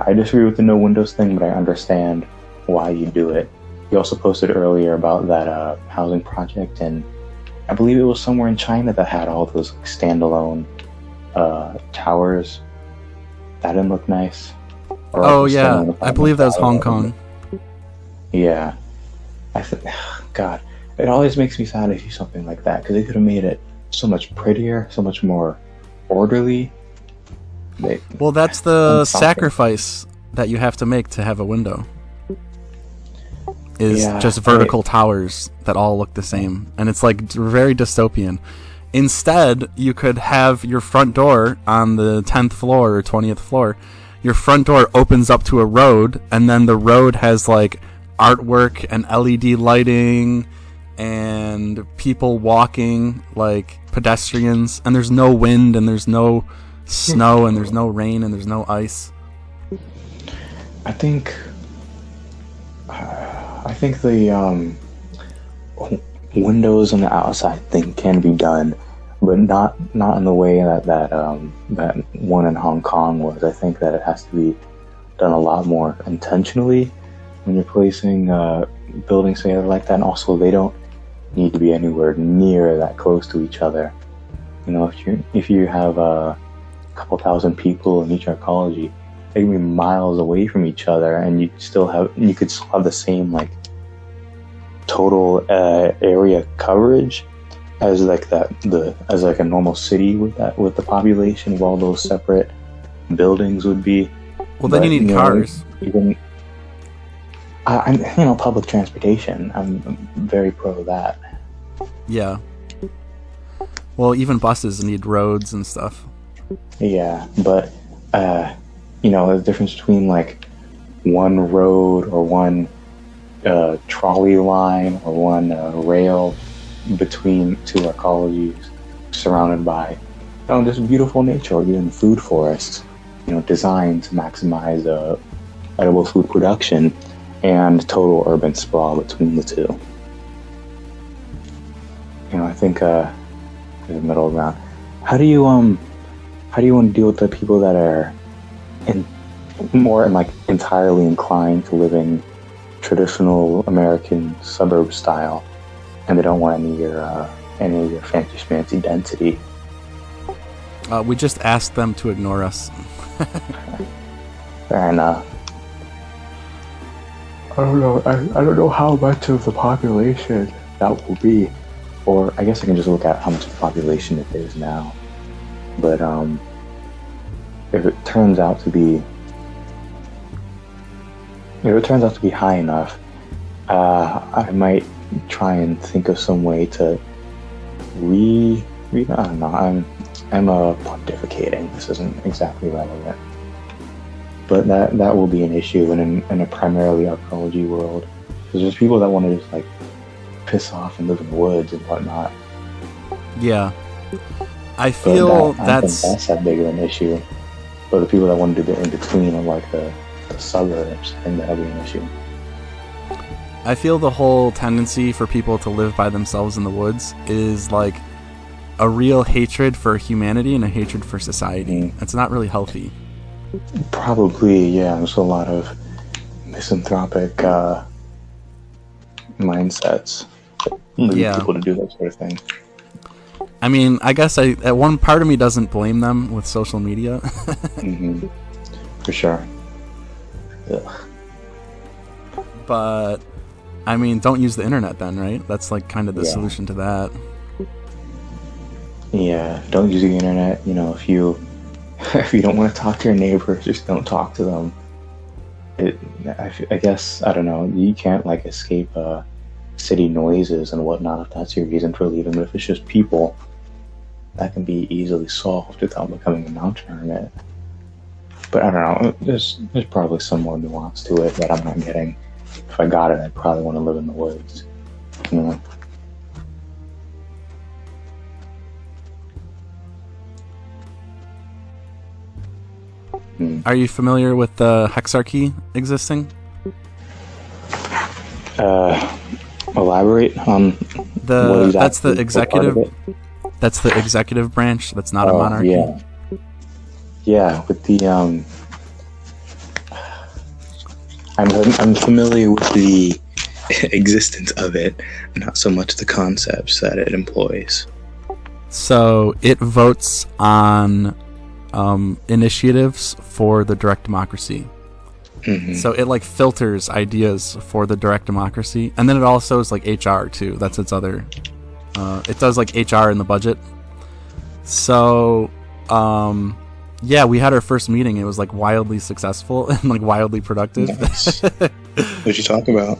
I disagree with the no windows thing, but I understand why you do it. You also posted earlier about that housing project, and I believe it was somewhere in China that had all those standalone towers. That didn't look nice. Oh yeah, I believe that was Hong Kong. Yeah, God, it always makes me sad to see something like that because they could have made it so much prettier, so much more orderly. Well, that's the sacrifice that you have to make to have a window. Is just vertical towers that all look the same, and it's like very dystopian. Instead, you could have your front door on the 10th floor or 20th floor. Your front door opens up to a road, and then the road has like artwork and LED lighting and people walking, like pedestrians, and there's no wind and there's no snow and there's no rain and there's no ice. I think the windows on the outside thing can be done, but not in the way that one in Hong Kong was. I think that it has to be done a lot more intentionally when you're placing buildings together like that. And also, they don't need to be anywhere near that close to each other. If you have a couple thousand people in each arcology, they can be miles away from each other, and you could still have the same like total area coverage as like a normal city with the population of all those separate buildings would be. Well, then you need cars. Even public transportation. I'm very pro that. Yeah. Well, even buses need roads and stuff. Yeah, but the difference between like one road or one trolley line or one rail between two arcologies surrounded by just beautiful nature or even food forests, designed to maximize edible food production and total urban sprawl between the two. I think there's a middle ground. How do you want to deal with the people that are entirely inclined to living traditional American suburb style, and they don't want any of your fancy schmancy density? We just asked them to ignore us. Fair enough. I don't know. I don't know how much of the population that will be, or I guess I can just look at how much of the population it is now. But if it turns out to be high enough, I might try and think of some way to I don't know. I'm pontificating. This isn't exactly relevant, but that will be an issue in a primarily arcology world. Because there's people that want to just like piss off and live in the woods and whatnot. Yeah, I feel I think that's that big of an issue. But the people that want to do the in between of like the suburbs, I think that'll be an issue. I feel the whole tendency for people to live by themselves in the woods is like a real hatred for humanity and a hatred for society. It's not really healthy. Probably, yeah. There's a lot of misanthropic mindsets that lead people to do that sort of thing. I mean, I guess at one part of me doesn't blame them with social media. Mm-hmm. For sure. Ugh. But I mean, don't use the internet then, right? That's like kind of the solution to that. Yeah, don't use the internet. If you if you don't want to talk to your neighbors, just don't talk to them. I guess, I don't know, you can't like escape city noises and whatnot if that's your reason for leaving, but if it's just people, that can be easily solved without becoming a mountain hermit. But I don't know, there's probably some more nuance to it that I'm not getting. If I got it, I'd probably want to live in the woods, you know? Are you familiar with the hexarchy existing? Elaborate on what exactly, that's the executive. That's the executive branch. That's not a monarchy. Yeah. With the I'm familiar with the existence of it, not so much the concepts that it employs. So it votes on initiatives for the direct democracy. Mm-hmm. So it like filters ideas for the direct democracy, and then it also is like HR too. That's its other. It does like HR in the budget. So, yeah, we had our first meeting. It was like wildly successful and like wildly productive. Nice. What'd you talk about?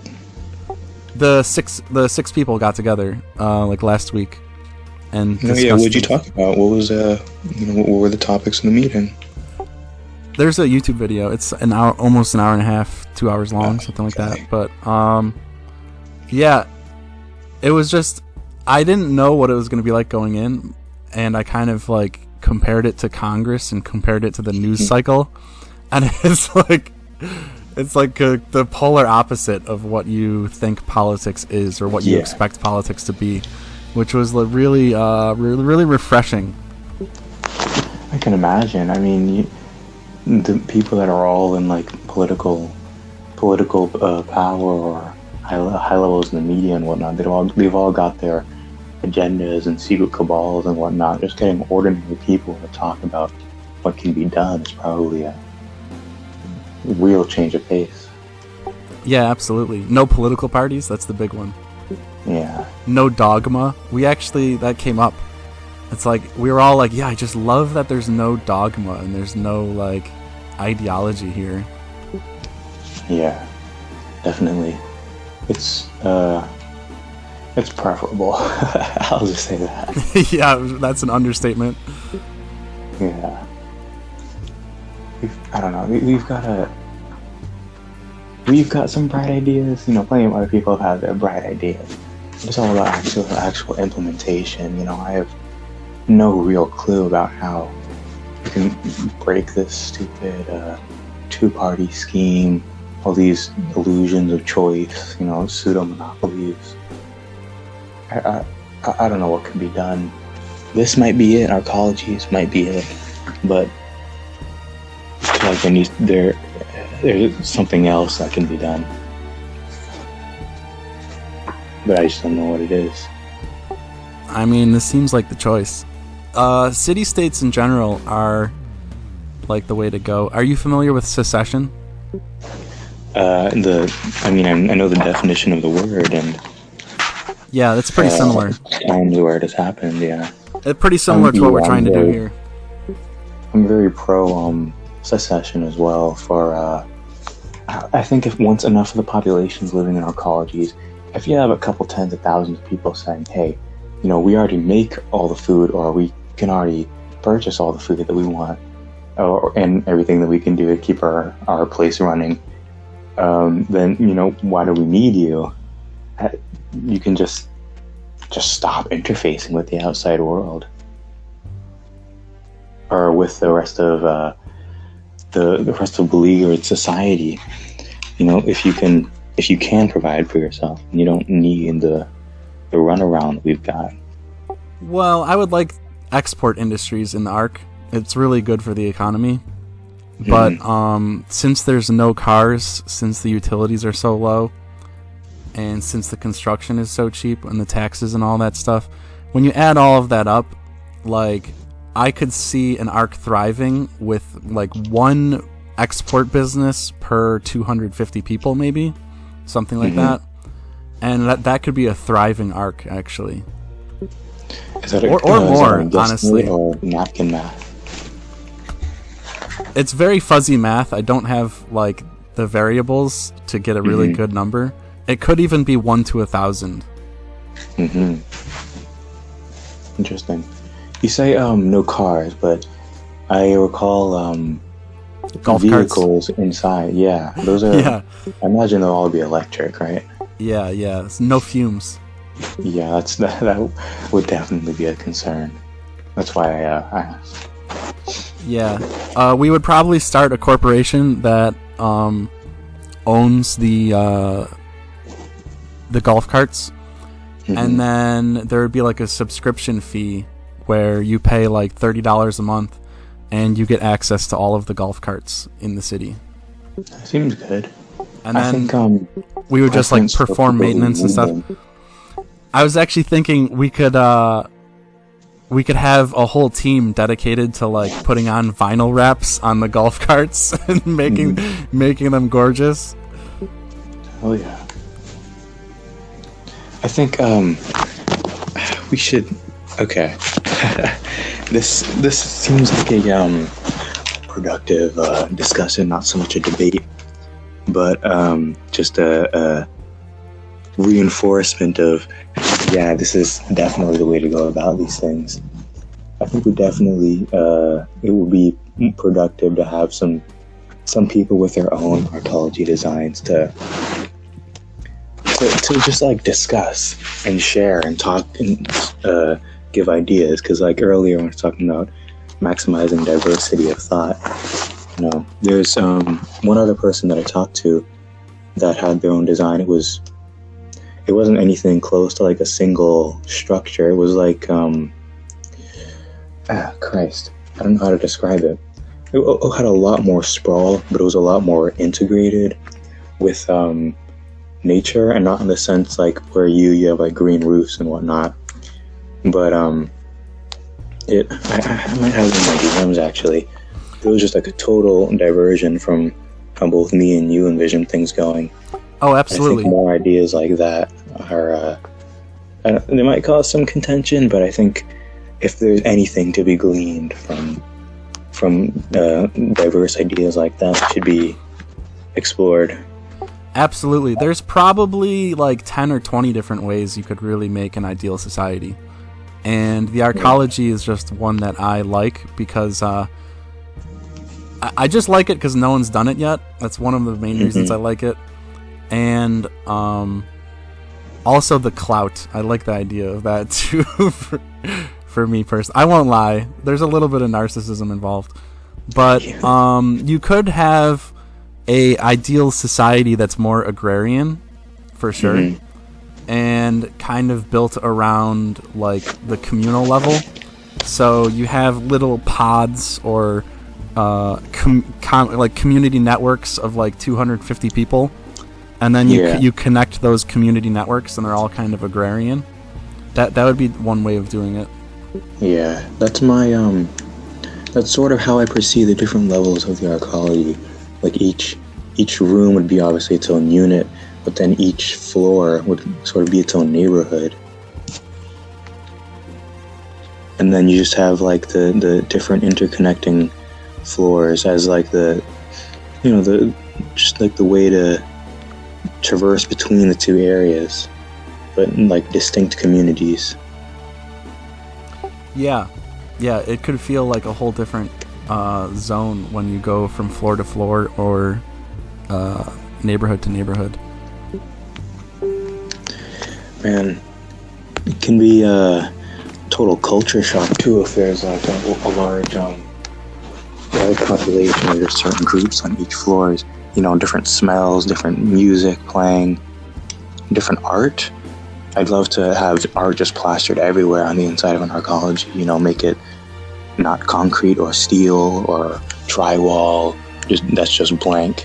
The six people got together like last week, and what'd you talk about? What was what were the topics in the meeting? There's a YouTube video. It's an hour, almost an hour and a half, 2 hours long, something like that. But yeah, it was just, I didn't know what it was going to be like going in, and I kind of like compared it to Congress and compared it to the news cycle, and it's like the polar opposite of what you think politics is or what you expect politics to be, which was really really refreshing. I can imagine. I mean, the people that are all in like political power or high levels in the media and whatnot, they've all got their agendas and secret cabals and whatnot. Just getting ordinary people to talk about what can be done is probably a real change of pace. Yeah, absolutely. No political parties, that's the big one. Yeah. No dogma. That came up. It's like, we were all like, yeah, I just love that there's no dogma and there's no like ideology here. Yeah, definitely. It's preferable. I'll just say that. Yeah, that's an understatement. Yeah. I don't know. We've got some bright ideas. Plenty of other people have had their bright ideas. It's all about actual implementation. I have no real clue about how you can break this stupid two-party scheme, all these illusions of choice, pseudo-monopolies. I don't know what can be done. This might be it, our colleges might be it, but I feel like there's something else that can be done. But I just don't know what it is. I mean, this seems like the choice. City-states in general are like the way to go. Are you familiar with secession? I know the definition of the word, and yeah, that's pretty similar. Times where it has happened, yeah. It's pretty similar to what we're trying to do here. I'm very pro secession as well. For I think if once enough of the population is living in our colleges, if you have a couple tens of thousands of people saying, hey, we already make all the food, or we can already purchase all the food that we want, and everything that we can do to keep our place running, then, why do we need you? You can just stop interfacing with the outside world, or with the rest of the rest of beleaguered society. If you can provide for yourself, and you don't need the runaround that we've got. Well, I would like export industries in the Ark. It's really good for the economy. But since there's no cars, since the utilities are so low, and since the construction is so cheap and the taxes and all that stuff, when you add all of that up, like, I could see an Ark thriving with like one export business per 250 people, maybe something like that, and that could be a thriving Ark, actually. Is that or more, honestly. Or napkin math? it's very fuzzy math. I don't have like the variables to get a really good number. It could even be 1 to 1,000. Interesting. You say no cars, but I recall Golf vehicles carts inside. Yeah, those are. Yeah. I imagine they'll all be electric, right? Yeah, it's no fumes. Yeah, that would definitely be a concern. That's why I asked. Yeah, we would probably start a corporation that owns the golf carts, and then there would be like a subscription fee where you pay like $30 a month, and you get access to all of the golf carts in the city. That seems good. And I then think we would just like perform maintenance and stuff. I was actually thinking we could have a whole team dedicated to like putting on vinyl wraps on the golf carts and making them gorgeous. Oh yeah. I think we should. Okay. This seems like a productive discussion, not so much a debate, but just a reinforcement of, yeah, this is definitely the way to go about these things. I think we definitely it would be productive to have some people with their own arcology designs to just like discuss and share and talk and give ideas, because like earlier when I was talking about maximizing diversity of thought, you know, there's one other person that I talked to that had their own design. It wasn't anything close to like a single structure. It was like Christ, I don't know how to describe it. It had a lot more sprawl, but it was a lot more integrated with nature, and not in the sense like where you have like green roofs and whatnot. But I might have it in my DMs actually. It was just like a total diversion from how both me and you envision things going. Oh, absolutely. I think more ideas like that are they might cause some contention, but I think if there's anything to be gleaned from diverse ideas like that, it should be explored. Absolutely. There's probably like 10 or 20 different ways you could really make an ideal society. And the arcology is just one that I like because I just like it because no one's done it yet. That's one of the main reasons I like it. And also the clout. I like the idea of that too for me personally. I won't lie. There's a little bit of narcissism involved. But you could have a ideal society that's more agrarian, for sure, and kind of built around like the communal level. So you have little pods or like community networks of like 250 people, and then you connect those community networks, and they're all kind of agrarian. That would be one way of doing it. Yeah, that's my that's sort of how I perceive the different levels of the arcology. Like each room would be obviously its own unit, but then each floor would sort of be its own neighborhood. And then you just have like the different interconnecting floors as like just like the way to traverse between the two areas, but in like distinct communities. Yeah, it could feel like a whole different zone when you go from floor to floor or neighborhood to neighborhood. Man, it can be a total culture shock too if there's like a large population or there's certain groups on each floor. You know, different smells, different music playing, different art. I'd love to have art just plastered everywhere on the inside of an arcology. You know, make it not concrete or steel or drywall. That's just blank.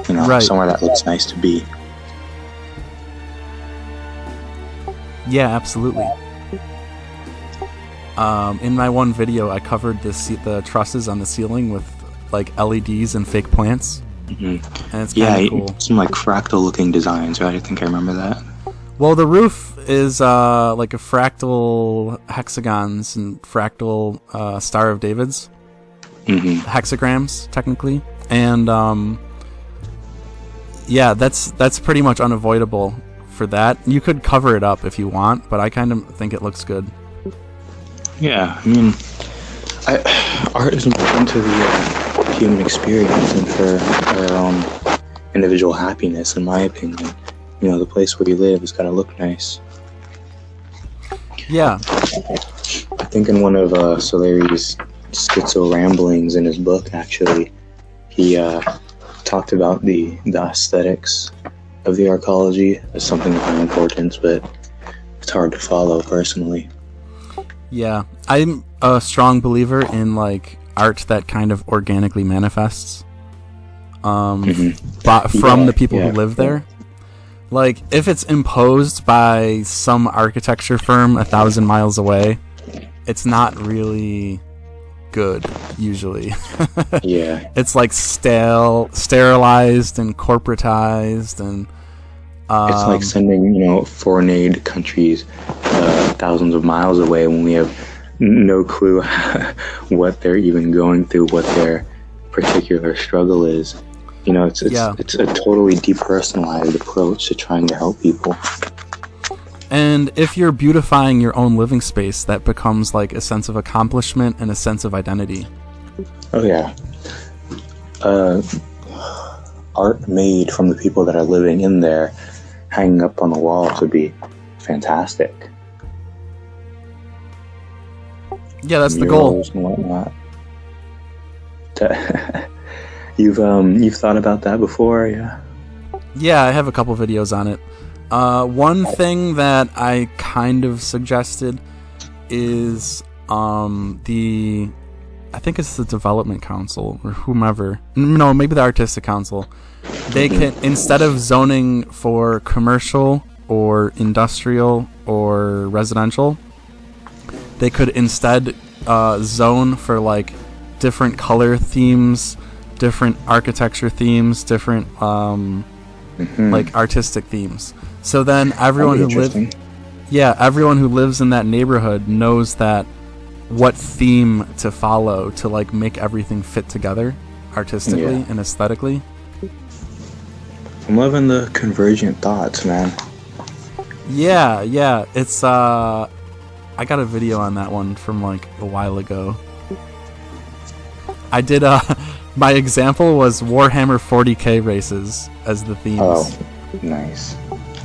You know, right. Somewhere that looks nice to be. Yeah, absolutely. In my one video, I covered the trusses on the ceiling with like LEDs and fake plants, and it's kind of cool. Some like fractal-looking designs, right? I think I remember that. Well, the roof is like a fractal hexagons and fractal Star of Davids. hexagrams technically, and yeah, that's pretty much unavoidable for that. You could cover it up if you want, but I kind of think it looks good. Yeah, I mean, art is important to the human experience and for our own individual happiness, in my opinion. You know, the place where you live has got to look nice. Yeah. I think in one of Solari's schizo ramblings in his book, actually, he talked about the aesthetics of the arcology as something of high importance, but it's hard to follow personally. Yeah, I'm a strong believer in like art that kind of organically manifests from the people who live there. Like, if it's imposed by some architecture firm 1,000 miles away, it's not really good, usually. Yeah. It's like sterilized and corporatized, and it's like sending, foreign aid countries thousands of miles away when we have no clue what they're even going through, what their particular struggle is. It's a totally depersonalized approach to trying to help people. And if you're beautifying your own living space, that becomes like a sense of accomplishment and a sense of identity. Oh yeah. Art made from the people that are living in there, hanging up on the walls would be fantastic. Yeah, that's the goal. And whatnot. You've thought about that before, yeah? Yeah, I have a couple videos on it. One thing that I kind of suggested is I think it's the Development Council or whomever. No, maybe the Artistic Council. They can, instead of zoning for commercial or industrial or residential, they could instead zone for like different color themes, different architecture themes, different like artistic themes. So then everyone who lives in that neighborhood knows that what theme to follow to like make everything fit together artistically and aesthetically. I'm loving the convergent thoughts, man. Yeah, it's I got a video on that one from like a while ago. I did my example was Warhammer 40k races as the themes. Oh, nice.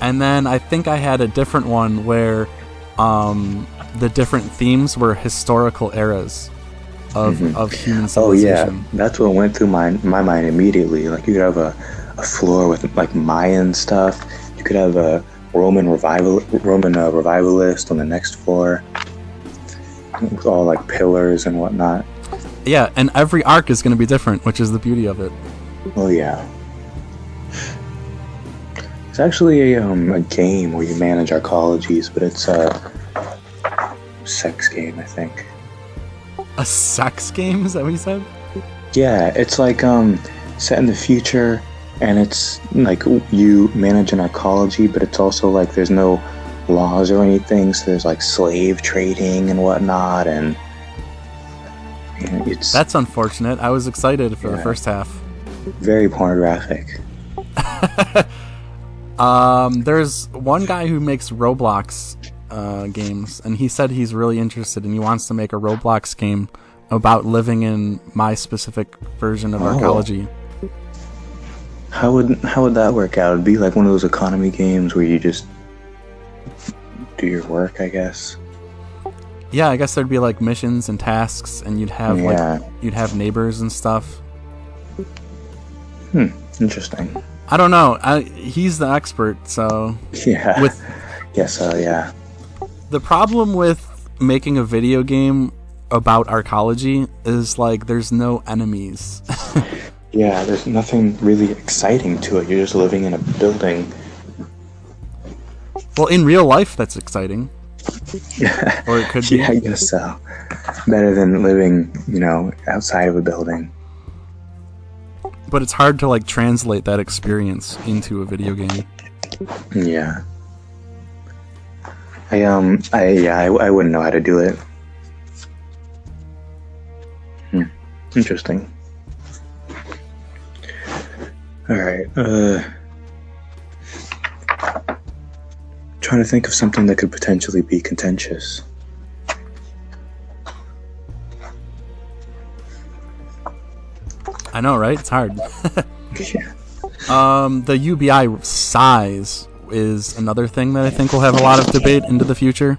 And then I think I had a different one where the different themes were historical eras of human civilization. Oh yeah, that's what went through my mind immediately. Like, you could have a floor with like Mayan stuff. You could have a Roman revivalist on the next floor with all like pillars and whatnot. Yeah, and every arc is going to be different, which is the beauty of it. Oh yeah. It's actually a game where you manage arcologies, but it's a sex game, I think. A sex game? Is that what you said? Yeah, it's like set in the future, and it's like you manage an arcology, but it's also like there's no laws or anything, so there's like slave trading and whatnot, and it's... That's unfortunate. I was excited for the first half. Very pornographic. There's one guy who makes Roblox games, and he said he's really interested and he wants to make a Roblox game about living in my specific version of arcology. How would that work out? It'd be like one of those economy games where you just do your work, I guess. Yeah, I guess there'd be like missions and tasks, and you'd have you'd have neighbors and stuff. Interesting. I don't know. He's the expert, so yeah. Yeah. The problem with making a video game about arcology is like there's no enemies. Yeah, there's nothing really exciting to it. You're just living in a building. Well, in real life, that's exciting. Or it could be. Yeah, I guess so. Better than living, outside of a building. But it's hard to like translate that experience into a video game. Yeah. I wouldn't know how to do it. Interesting. All right. Trying to think of something that could potentially be contentious. I know, right? It's hard. Yeah. The UBI size is another thing that I think will have a lot of debate into the future.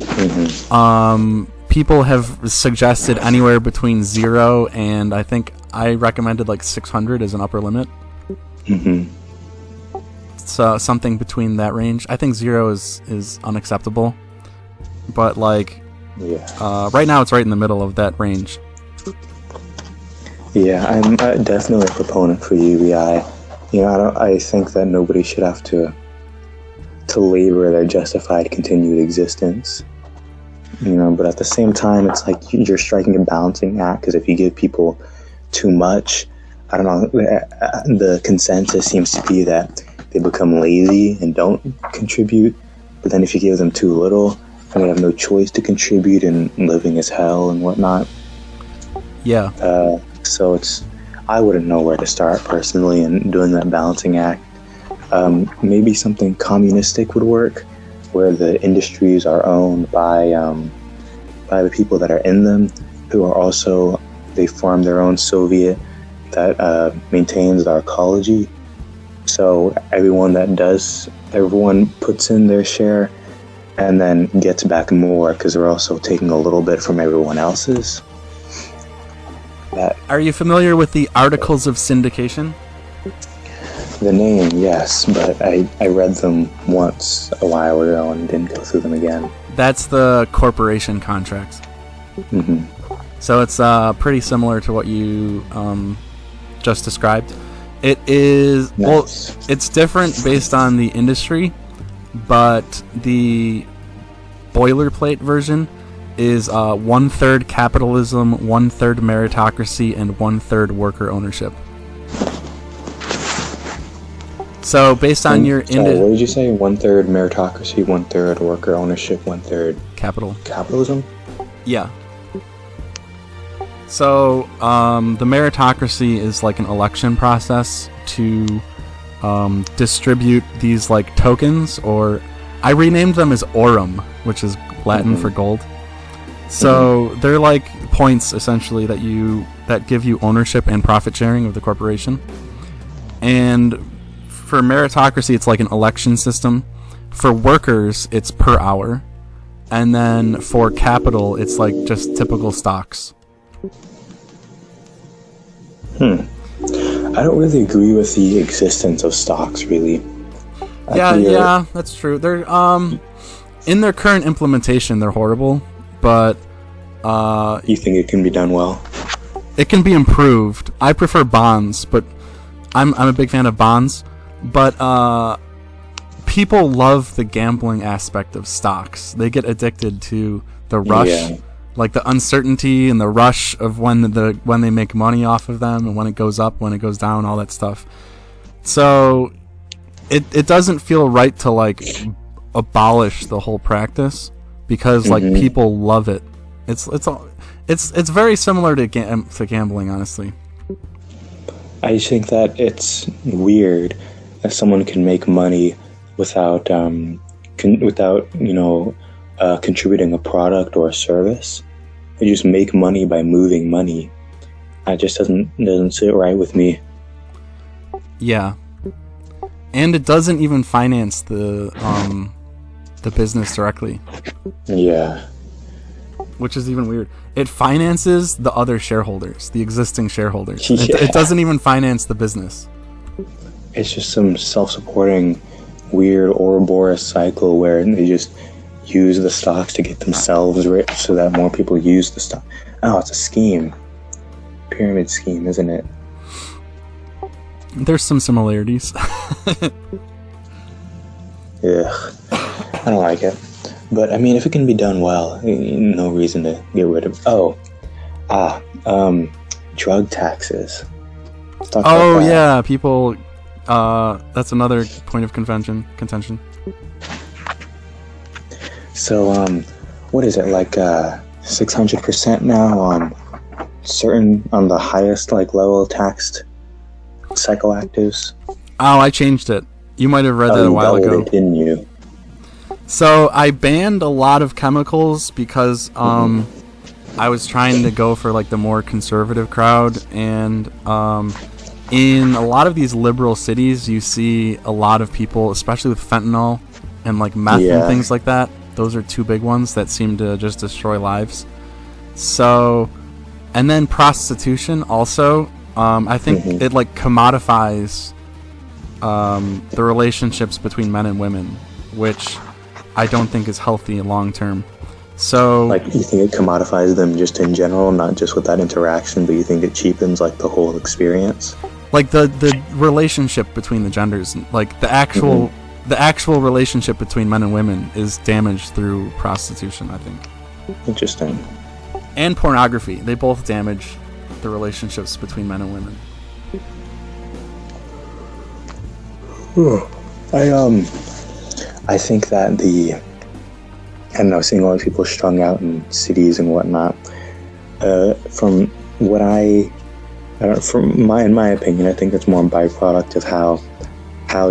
Mm-hmm. People have suggested anywhere between 0 and I think I recommended like 600 as an upper limit. Mm-hmm. So something between that range. I think 0 is unacceptable, but like, Yeah. right now it's right in the middle of that range. Yeah, I'm definitely a proponent for UBI. I think that nobody should have to labor their justified continued existence. But at the same time, it's like you're striking a balancing act, because if you give people too much, I don't know, the consensus seems to be that they become lazy and don't contribute. But then if you give them too little, then they have no choice to contribute, and living is hell and whatnot. Yeah. So I wouldn't know where to start personally in doing that balancing act. Maybe something communistic would work, where the industries are owned by the people that are in them, who are also, they form their own Soviet that maintains our ecology. So everyone puts in their share and then gets back more, because they're also taking a little bit from everyone else's. Are you familiar with the Articles of Syndication? The name, yes, but I read them once a while ago and didn't go through them again. That's the corporation contracts. Mm-hmm. So it's pretty similar to what you just described. It is, Nice. well, it's different based on the industry, but the boilerplate version is 1/3 capitalism, 1/3 meritocracy, and 1/3 worker ownership. So based on your what did you say? 1/3 meritocracy, 1/3 worker ownership, 1/3 capitalism? Yeah. So the meritocracy is like an election process to distribute these like tokens, or I renamed them as aurum, which is Latin for gold. So they're like points essentially that give you ownership and profit sharing of the corporation. And for meritocracy, it's like an election system. For workers, it's per hour. And then for capital, it's like just typical stocks. I don't really agree with the existence of stocks, really. Yeah, that's true. They're in their current implementation, they're horrible, but You think it can be done well? it can be improved. I prefer bonds, but I'm a big fan of bonds. But people love the gambling aspect of stocks. They get addicted to the rush, like the uncertainty and the rush of when they make money off of them, and when it goes up, when it goes down, all that stuff. So it doesn't feel right to like abolish the whole practice, because like people love it. It's very similar to gambling, honestly. I just think that it's weird that someone can make money without contributing a product or a service. They just make money by moving money. It just doesn't sit right with me. Yeah, and it doesn't even finance the business directly. Yeah. Which is even weird. It finances the other shareholders, the existing shareholders. Yeah. It doesn't even finance the business. It's just some self-supporting, weird Ouroboros cycle where they just use the stocks to get themselves rich so that more people use the stock. Oh, it's a scheme. Pyramid scheme, isn't it? There's some similarities. Ugh. I don't like it. But, I mean, if it can be done well, no reason to get rid of... drug taxes. Let's talk about that. Yeah, people... that's another point of contention. So, what is it, like 600% now on certain on the highest like level taxed psychoactives. Oh, I changed it. You might have read that a while ago. It, didn't you? So I banned a lot of chemicals because I was trying to go for like the more conservative crowd, and in a lot of these liberal cities, you see a lot of people, especially with fentanyl and like meth and things like that. Those are two big ones that seem to just destroy lives. So, and then prostitution also. I think it like commodifies the relationships between men and women, which I don't think is healthy long term. So, like, you think it commodifies them just in general, not just with that interaction, but you think it cheapens like the whole experience? Like the relationship between the genders, like the actual relationship between men and women is damaged through prostitution, I think. Interesting. And pornography. They both damage the relationships between men and women. I think that I don't know, seeing all these people strung out in cities and whatnot, from in my opinion, I think it's more a byproduct of how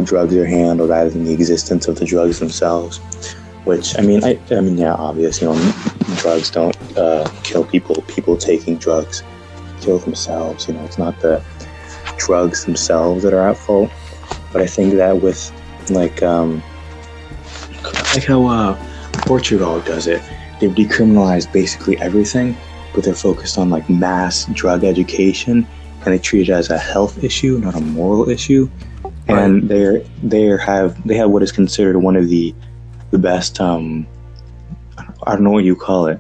drugs are handled rather than the existence of the drugs themselves. Which, I mean, yeah, obviously, drugs don't kill people. People taking drugs kill themselves. It's not the drugs themselves that are at fault. But I think that with like how Portugal does it, they've decriminalized basically everything, but they're focused on like mass drug education, and they treat it as a health issue, not a moral issue. And they have what is considered one of the best I don't know what you call it,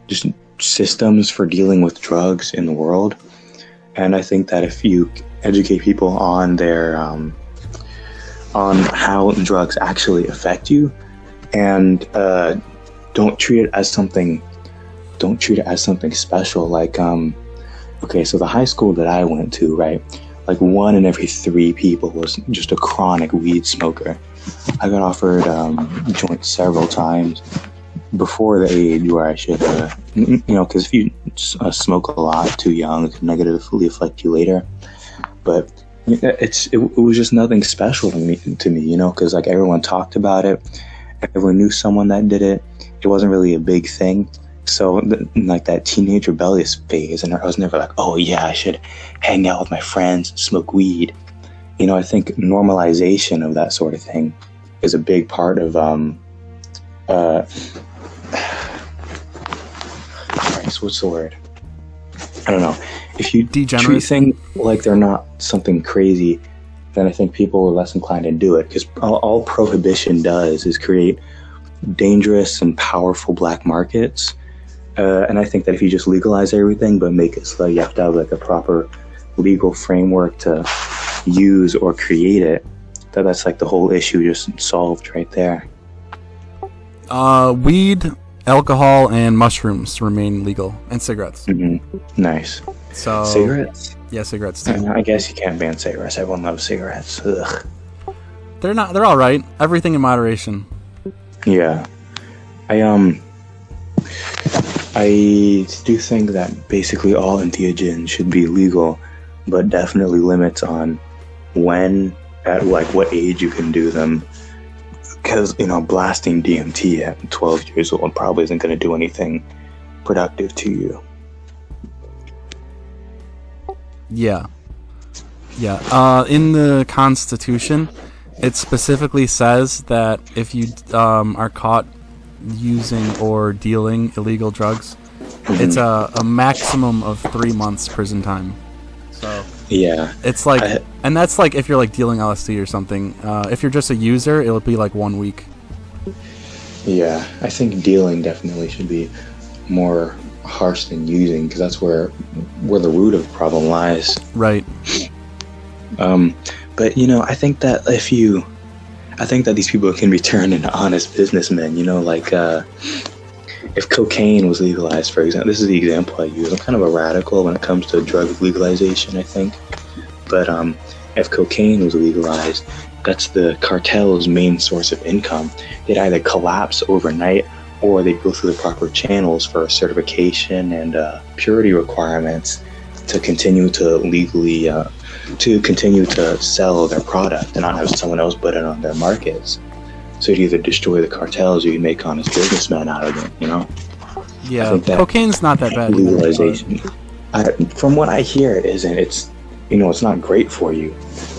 just systems for dealing with drugs in the world. And I think that if you educate people on their on how drugs actually affect you, and don't treat it as something special, like okay, so the high school that I went to, right, like 1 in every 3 people was just a chronic weed smoker. I got offered joints several times before the age where I should, because if you smoke a lot too young, it can negatively affect you later. But it was just nothing special to me, because like everyone talked about it, everyone knew someone that did it. It wasn't really a big thing. So like that teenage rebellious phase, and I was never like, oh yeah, I should hang out with my friends, smoke weed. I think normalization of that sort of thing is a big part of what's the word? I don't know. If you treat things like they're not something crazy, then I think people are less inclined to do it, because all prohibition does is create dangerous and powerful black markets. And I think that if you just legalize everything, but make it so you have to have like a proper legal framework to use or create it, that's like the whole issue just solved right there. Weed, alcohol, and mushrooms remain legal, and cigarettes. Nice. So cigarettes? Yeah, cigarettes too. I guess you can't ban cigarettes. Everyone loves cigarettes. Ugh. They're all right. Everything in moderation. Yeah. I do think that basically all entheogens should be legal, but definitely limits on when, at like what age you can do them. Because, blasting DMT at 12 years old probably isn't going to do anything productive to you. Yeah. In the Constitution, it specifically says that if you are caught using or dealing illegal drugs, it's a maximum of 3 months prison time. So yeah, it's like, and that's like if you're like dealing LSD or something. If you're just a user, it'll be like 1 week. Yeah, I think dealing definitely should be more harsh than using, because that's where the root of the problem lies. Right. But I think that these people can be turned into honest businessmen. Like if cocaine was legalized, for example, this is the example I use. I'm kind of a radical when it comes to drug legalization, I think. But if cocaine was legalized, that's the cartel's main source of income. They'd either collapse overnight, or they go through the proper channels for certification and purity requirements to continue to legally to continue to sell their product and not have someone else put it on their markets. So you'd either destroy the cartels or you make honest businessmen out of them, you know? Yeah, cocaine's not that bad. Legalization. From what I hear, it isn't. It's, you know, it's not great for you,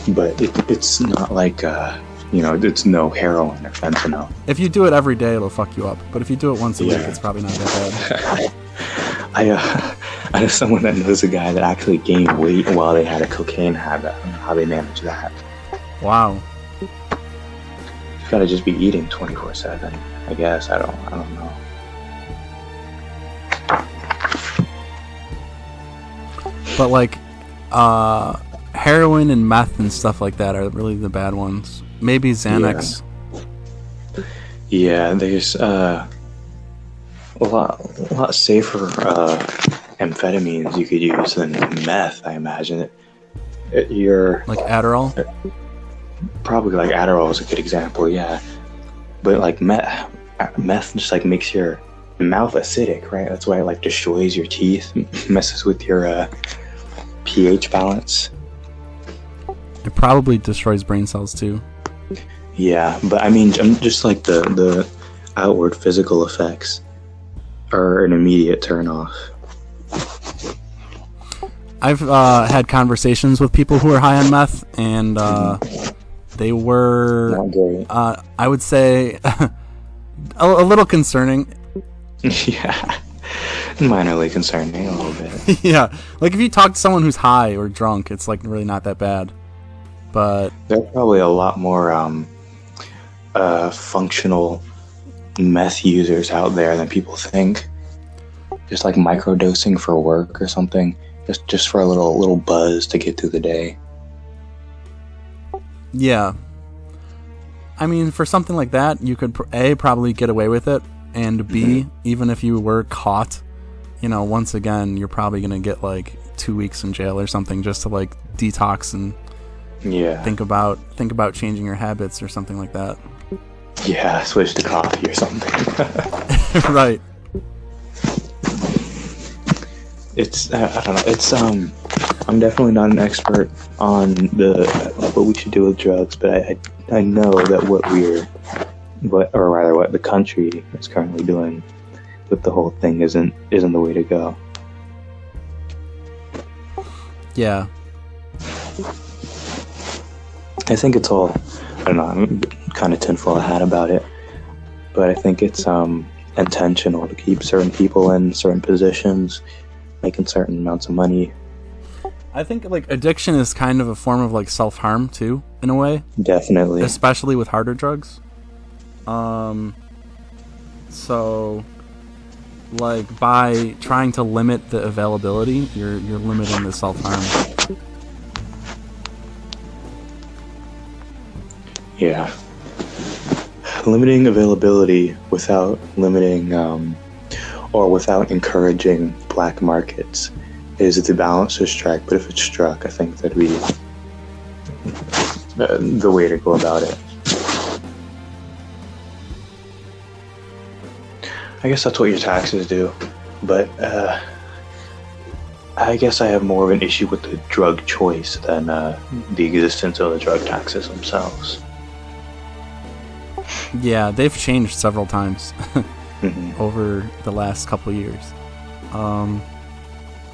but it's not like, you know, it's no heroin or fentanyl. If you do it every day, it'll fuck you up. But if you do it once a week, it's probably not that bad. I know someone that knows a guy that actually gained weight while they had a cocaine habit. I don't know how they managed that. Wow. You gotta just be eating 24/7. I guess. I don't know. But like, heroin and meth and stuff like that are really the bad ones. Maybe Xanax. Yeah, there's a lot safer amphetamines you could use than meth. I imagine you're like Adderall. Probably like Adderall is a good example. Yeah, but like meth just like makes your mouth acidic, right? That's why it like destroys your teeth, messes with your pH balance. It probably destroys brain cells too. Yeah, but I mean, just like the outward physical effects are an immediate turnoff. I've had conversations with people who are high on meth, and they were, not great. I would say, a little concerning. Yeah, minorly concerning a little bit. Yeah, like if you talk to someone who's high or drunk, it's like really not that bad. But there are probably a lot more functional meth users out there than people think. Just like microdosing for work or something, just for a little buzz to get through the day. Yeah, I mean, for something like that, you could probably get away with it, and B, even if you were caught, you know, once again, you're probably gonna get like 2 weeks in jail or something just to like detox and think about changing your habits or something like that. Yeah, switch to coffee or something. Right. It's I don't know. It's I'm definitely not an expert on what we should do with drugs, but I know that what the country is currently doing with the whole thing isn't the way to go. Yeah. I think it's all, I don't know, I'm kind of tinfoil hat about it, but I think it's intentional to keep certain people in certain positions, making certain amounts of money. I think like addiction is kind of a form of like self-harm too, in a way. Definitely. Especially with harder drugs. So like by trying to limit the availability, you're limiting the self-harm. Yeah. Limiting availability without limiting or without encouraging black markets is the balance to strike. But if it's struck, I think that'd be the way to go about it. I guess that's what your taxes do, but I guess I have more of an issue with the drug choice than the existence of the drug taxes themselves. Yeah, they've changed several times over the last couple of years.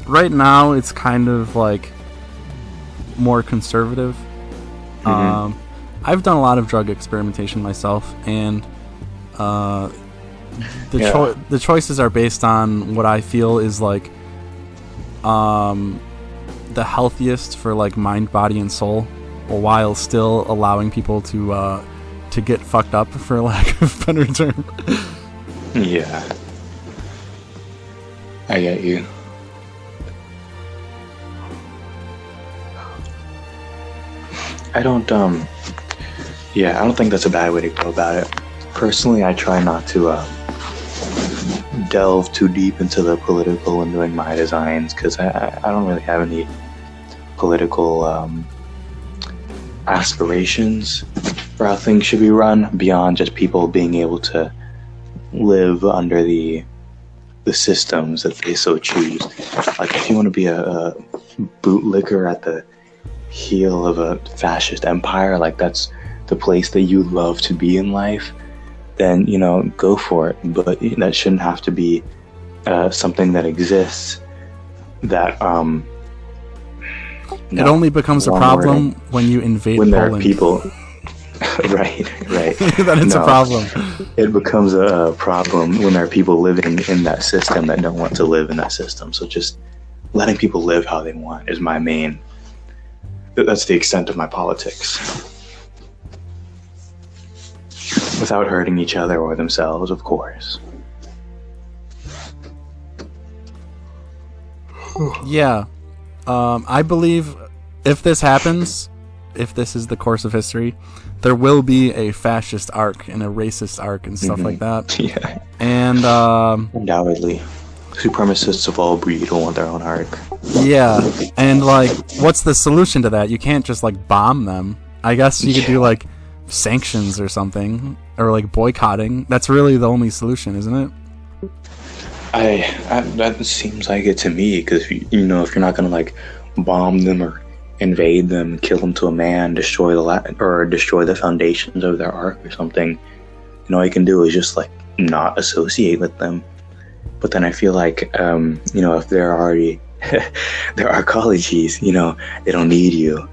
Right now, it's kind of like more conservative. I've done a lot of drug experimentation myself, and the choices are based on what I feel is like the healthiest for like mind, body, and soul, while still allowing people to get fucked up, for lack of a better term. Yeah, I get you. I don't think that's a bad way to go about it. Personally, I try not to delve too deep into the political when doing my designs, because I don't really have any political aspirations for how things should be run beyond just people being able to live under the systems that they so choose. Like if you want to be a bootlicker at the heel of a fascist empire, like that's the place that you love to be in life, then go for it. But that shouldn't have to be something that exists that it only becomes a problem when you invade when Poland. There are people right that it's a problem. It becomes a problem when there are people living in that system that don't want to live in that system. So just letting people live how they want is my main, that's the extent of my politics, without hurting each other or themselves, of course. Yeah. I believe if this happens, if this is the course of history, there will be a fascist arc and a racist arc and stuff like that. Yeah. And undoubtedly, supremacists of all breed will want their own arc. Yeah. And like, what's the solution to that? You can't just like bomb them. I guess you could do like sanctions or something, or like boycotting. That's really the only solution, isn't it? That seems like it to me, because if you're not gonna like bomb them or invade them, kill them to a man, destroy the foundations of their arc or something, all you can do is just like not associate with them. But then I feel like if they're already they're arcologies, they don't need you,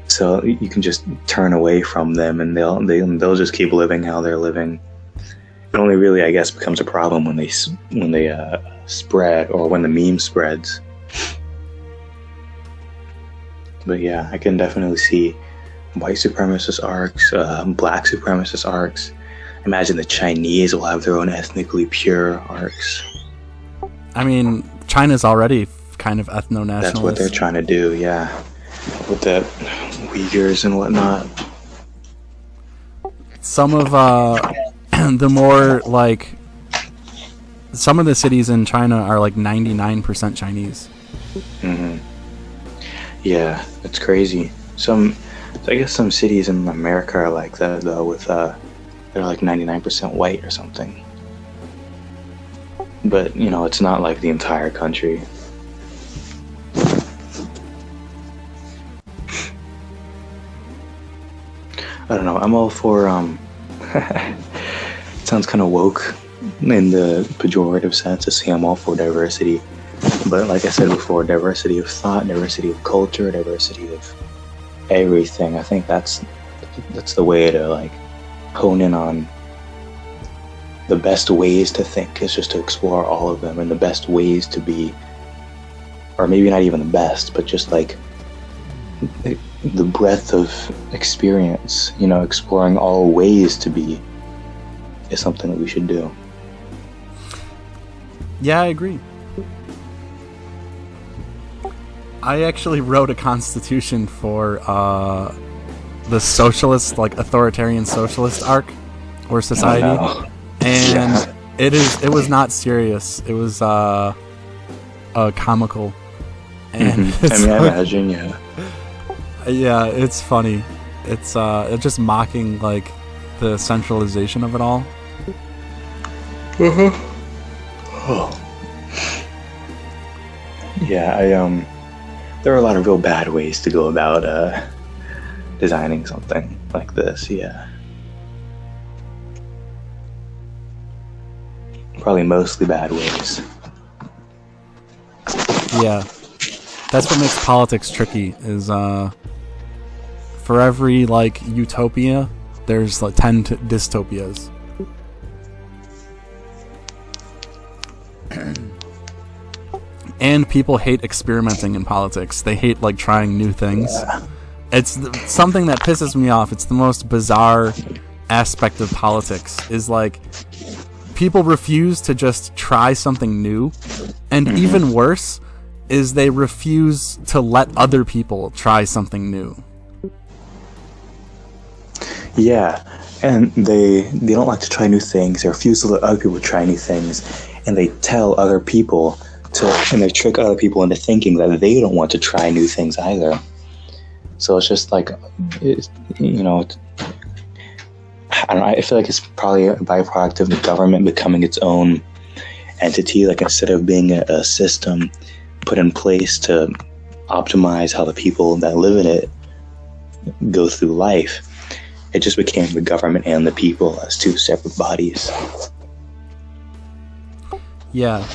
so you can just turn away from them and they'll just keep living how they're living. It only really, I guess, becomes a problem when they spread, or when the meme spreads. But yeah, I can definitely see white supremacist arcs, black supremacist arcs. Imagine the Chinese will have their own ethnically pure arcs. I mean, China's already kind of ethno-nationalist. That's what they're trying to do, yeah. With the Uyghurs and whatnot. Some of the more like, some of the cities in China are like 99% Chinese. Mm-hmm. Yeah, it's crazy. I guess some cities in America are like that though, with they're like 99% white or something. But it's not like the entire country. I don't know. I'm all for it sounds kind of woke in the pejorative sense to say I'm all for diversity. But like I said before, diversity of thought, diversity of culture, diversity of everything. I think that's the way to like hone in on the best ways to think, is just to explore all of them, and the best ways to be, or maybe not even the best, but just like the breadth of experience, exploring all ways to be is something that we should do. Yeah, I agree. I actually wrote a constitution for the socialist, like authoritarian socialist arc or society. Oh, no. And it was not serious. It was comical. And I imagine, yeah. Yeah, it's funny. It's just mocking like the centralization of it all. Oh. Yeah, there are a lot of real bad ways to go about designing something like this, yeah. Probably mostly bad ways. Yeah. That's what makes politics tricky, is for every like utopia, there's like 10 dystopias. And people hate experimenting in politics. They hate like trying new things. Yeah. It's something that pisses me off. It's the most bizarre aspect of politics, is like people refuse to just try something new, and even worse is they refuse to let other people try something new. Yeah, and they don't like to try new things. They refuse to let other people try new things, and they tell other people and they trick other people into thinking that they don't want to try new things either. So it's just like, I don't know. I feel like it's probably a byproduct of the government becoming its own entity. Like instead of being a system put in place to optimize how the people that live in it go through life, it just became the government and the people as two separate bodies. Yeah.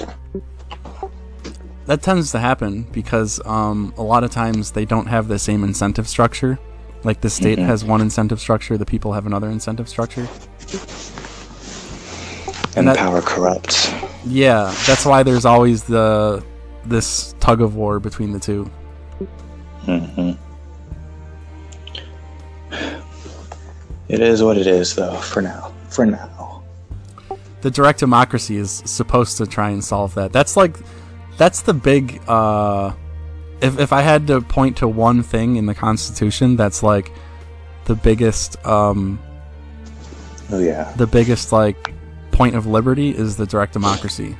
That tends to happen because a lot of times they don't have the same incentive structure. Like the state has one incentive structure, the people have another incentive structure. And power corrupts. Yeah, that's why there's always this tug of war between the two. Mm-hmm. It is what it is, though, for now. For now. The direct democracy is supposed to try and solve that. That's the big, if I had to point to one thing in the Constitution that's like the biggest, the biggest like point of liberty is the direct democracy.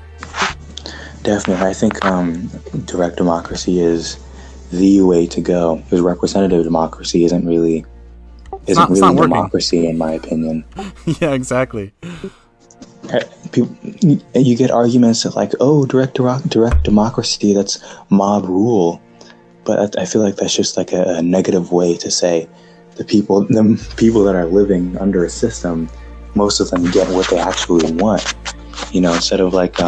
Definitely. I think direct democracy is the way to go, because representative democracy isn't really democracy, in my opinion. Yeah, exactly. People, you get arguments that like, oh, direct democracy, that's mob rule, but I feel like that's just like a negative way to say the people that are living under a system, most of them get what they actually want, instead of like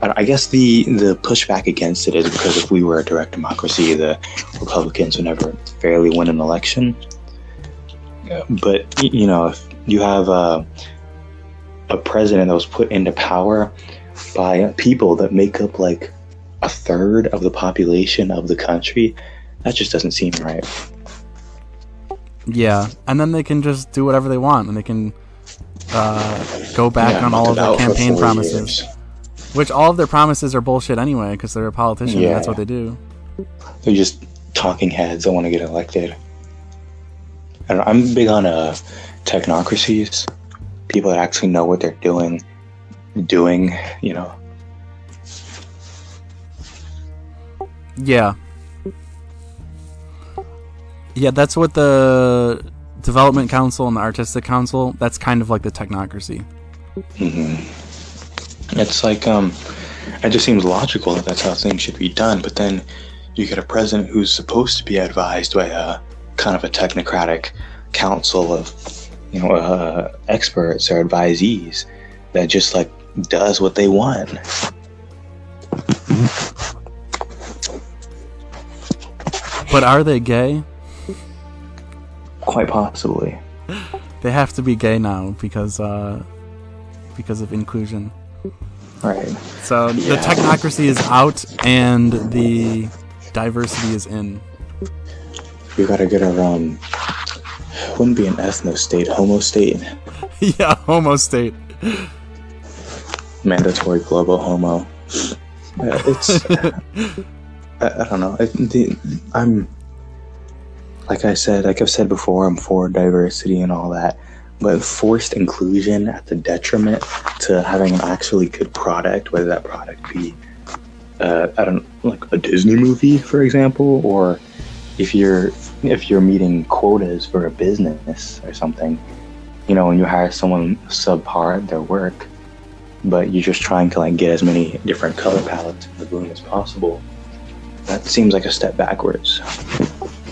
I guess the pushback against it is because if we were a direct democracy, the Republicans would never fairly win an election. But if you have a president that was put into power by people that make up like a third of the population of the country, that just doesn't seem right. Yeah, and then they can just do whatever they want, and they can go back on all of their campaign promises. Years. Which all of their promises are bullshit anyway, because they're a politician, and that's what they do. They're just talking heads that want to get elected. I'm big on technocracies. People that actually know what they're doing. Yeah. Yeah, that's what the Development Council and the Artistic Council, that's kind of like the technocracy. Mm-hmm. It's like, it just seems logical that that's how things should be done, but then you get a president who's supposed to be advised by a kind of a technocratic council of, experts or advisees that just like does what they want. But are they gay? Quite possibly. They have to be gay now because of inclusion. Right. So the technocracy is out and the diversity is in. We gotta get our wouldn't be an ethno state, homo state. Yeah, homo state. Mandatory global homo. It's I don't know. I'm like I've said before, I'm for diversity and all that, but forced inclusion at the detriment to having an actually good product, whether that product be like a Disney movie, for example, or if you're meeting quotas for a business or something, when you hire someone subpar at their work, but you're just trying to like get as many different color palettes in the room as possible, that seems like a step backwards.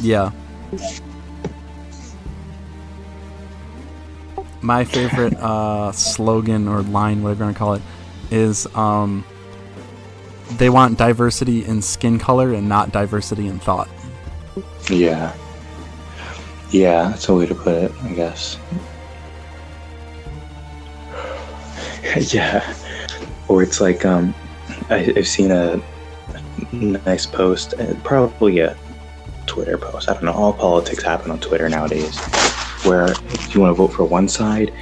Yeah. My favorite slogan or line, whatever you want to call it, is they want diversity in skin color and not diversity in thought. Yeah. Yeah, that's a way to put it, I guess. Yeah. Or it's like, I've seen a nice post, probably a Twitter post. I don't know, all politics happen on Twitter nowadays, where if you want to vote for one side,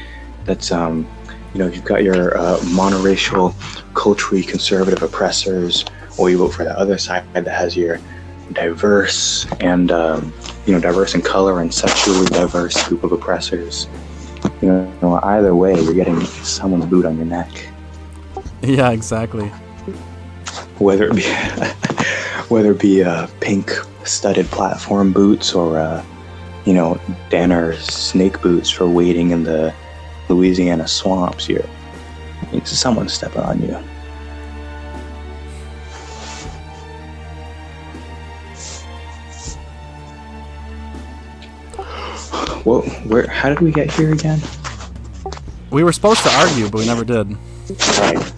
that's, you've got your monoracial, culturally conservative oppressors, or you vote for the other side that has your diverse and, diverse in color and sexually diverse group of oppressors. Either way, you're getting someone's boot on your neck. Yeah, exactly. Whether it be pink studded platform boots or Danner snake boots for wading in the Louisiana swamps. It's someone stepping on you. Well, how did we get here again? We were supposed to argue, but we never did. Right.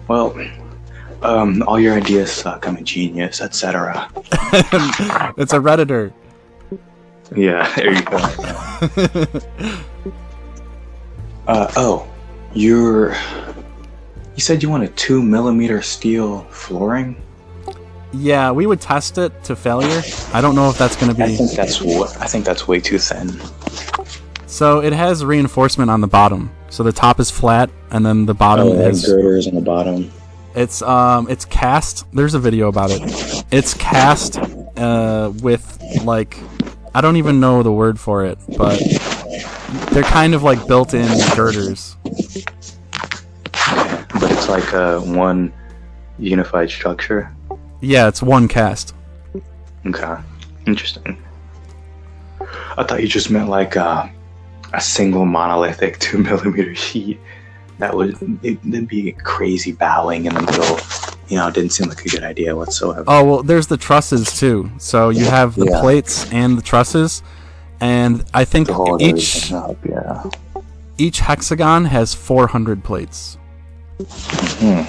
Well, all your ideas suck. I'm a genius, etc. It's a Redditor. Yeah, there you go. You said you wanted 2mm steel flooring? Yeah, we would test it to failure. I don't know if that's going to be... I think that's way too thin. So it has reinforcement on the bottom. So the top is flat, and then the bottom is... girders on the bottom. It's cast. There's a video about it. It's cast with, like... I don't even know the word for it, but they're kind of like built-in girders. But it's like one unified structure? Yeah, it's one cast. Okay. Interesting. I thought you just meant like a single monolithic 2mm sheet. It'd be crazy bowing in the middle. It didn't seem like a good idea whatsoever. Oh, well, there's the trusses too. So you have the plates and the trusses, and I think each hexagon has 400 plates. Mm-hmm.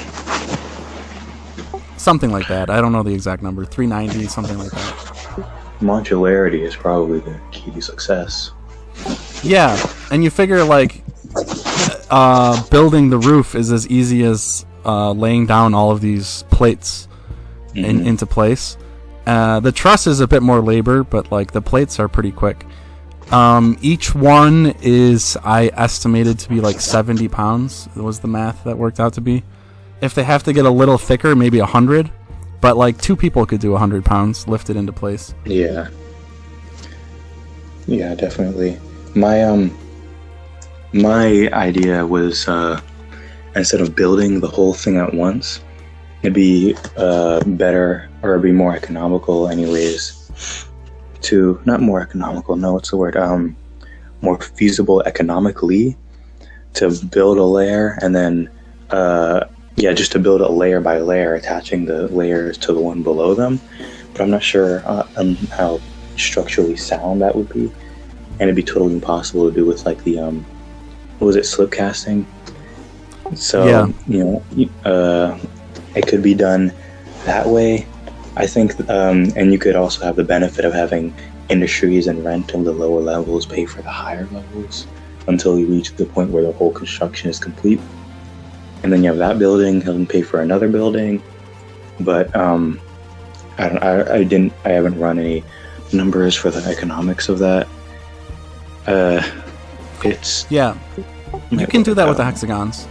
Something like that. I don't know the exact number. 390, something like that. Modularity is probably the key to success. Yeah, and you figure like building the roof is as easy as laying down all of these plates into place. The truss is a bit more labor, but like the plates are pretty quick. Each one is, I estimated to be like 70 pounds. Was the math that worked out to be. If they have to get a little thicker, maybe 100. But like 2 people could do 100 pounds lifted into place. Yeah. Yeah, definitely. My idea was instead of building the whole thing at once, it'd be better, or it'd be more economical anyways, not more economical, no, what's the word, more feasible economically to build a layer, and then just to build it layer by layer, attaching the layers to the one below them. But I'm not sure on how structurally sound that would be, and it'd be totally impossible to do with like the what was it, slip casting. So it could be done that way, I think, and you could also have the benefit of having industries and rent in the lower levels pay for the higher levels until you reach the point where the whole construction is complete, and then you have that building and pay for another building. But I haven't run any numbers for the economics of that. You can do that with the hexagons.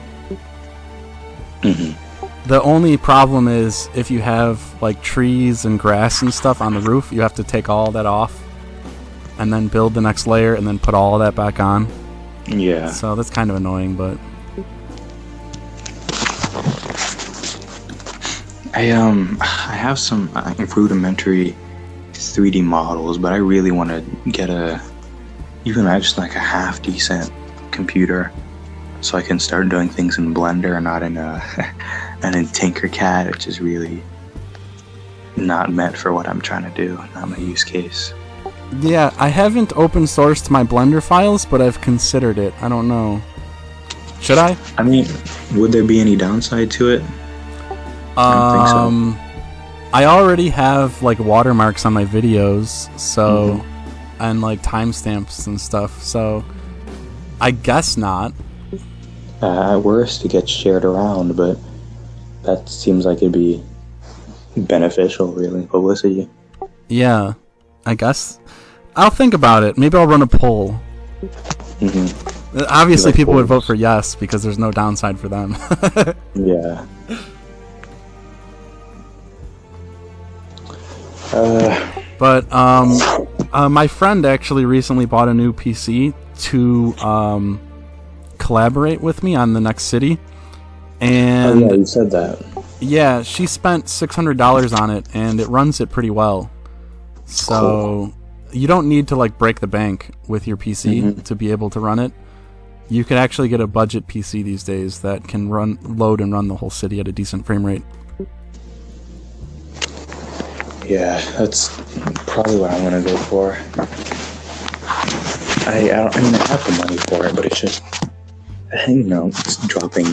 Mm-hmm. The only problem is if you have like trees and grass and stuff on the roof, you have to take all that off and then build the next layer and then put all of that back on. Yeah. So that's kind of annoying, but I have some rudimentary 3D models, but I really want to get even just like a half decent computer, so I can start doing things in Blender and not in Tinkercad, which is really not meant for what I'm trying to do, not my use case. Yeah, I haven't open sourced my Blender files, but I've considered it. I don't know. Should I? I mean, would there be any downside to it? I don't think so. I already have like watermarks on my videos, so and like timestamps and stuff, so I guess not. At worst, it gets shared around, but that seems like it'd be beneficial, really, publicity. Yeah, I guess. I'll think about it. Maybe I'll run a poll. Obviously, like people would vote for yes, because there's no downside for them. Yeah. But my friend actually recently bought a new PC to collaborate with me on the next city, and yeah, you said that. Yeah, she spent $600 on it, and it runs it pretty well. So, you don't need to like break the bank with your PC to be able to run it. You could actually get a budget PC these days that can load and run the whole city at a decent frame rate. Yeah, that's probably what I'm gonna go for. I have the money for it, but it's just, I think, it's dropping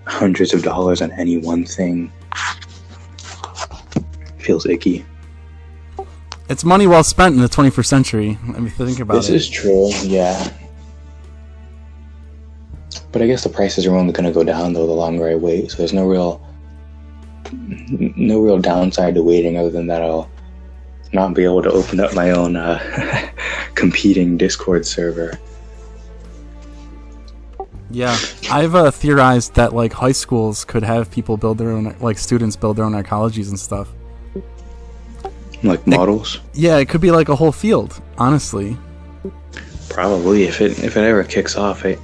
hundreds of dollars on any one thing feels icky. It's money well spent in the 21st century. Let me think about it. This is true, yeah. But I guess the prices are only going to go down, though, the longer I wait. So there's no real downside to waiting, other than that I'll not be able to open up my own competing Discord server. Yeah, I've theorized that like high schools could have people build their own, like students build their own ecologies and stuff. Like models? It could be like a whole field, honestly. Probably, if it ever kicks off. I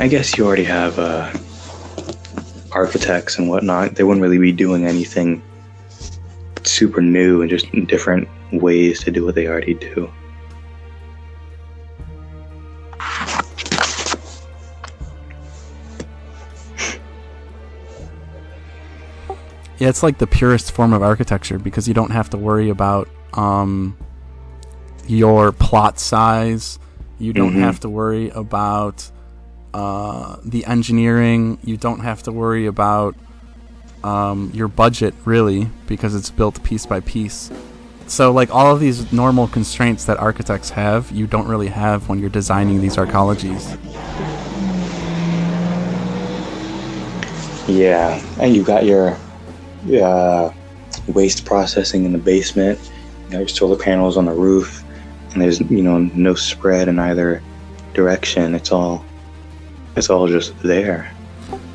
guess you already have architects and whatnot. They wouldn't really be doing anything super new, and just different ways to do what they already do. Yeah, it's like the purest form of architecture because you don't have to worry about your plot size. You don't have to worry about the engineering. You don't have to worry about your budget, really, because it's built piece by piece. So, like, all of these normal constraints that architects have, you don't really have when you're designing these arcologies. Yeah, and you got your waste processing in the basement. You got your solar panels on the roof, and there's no spread in either direction. It's all just there.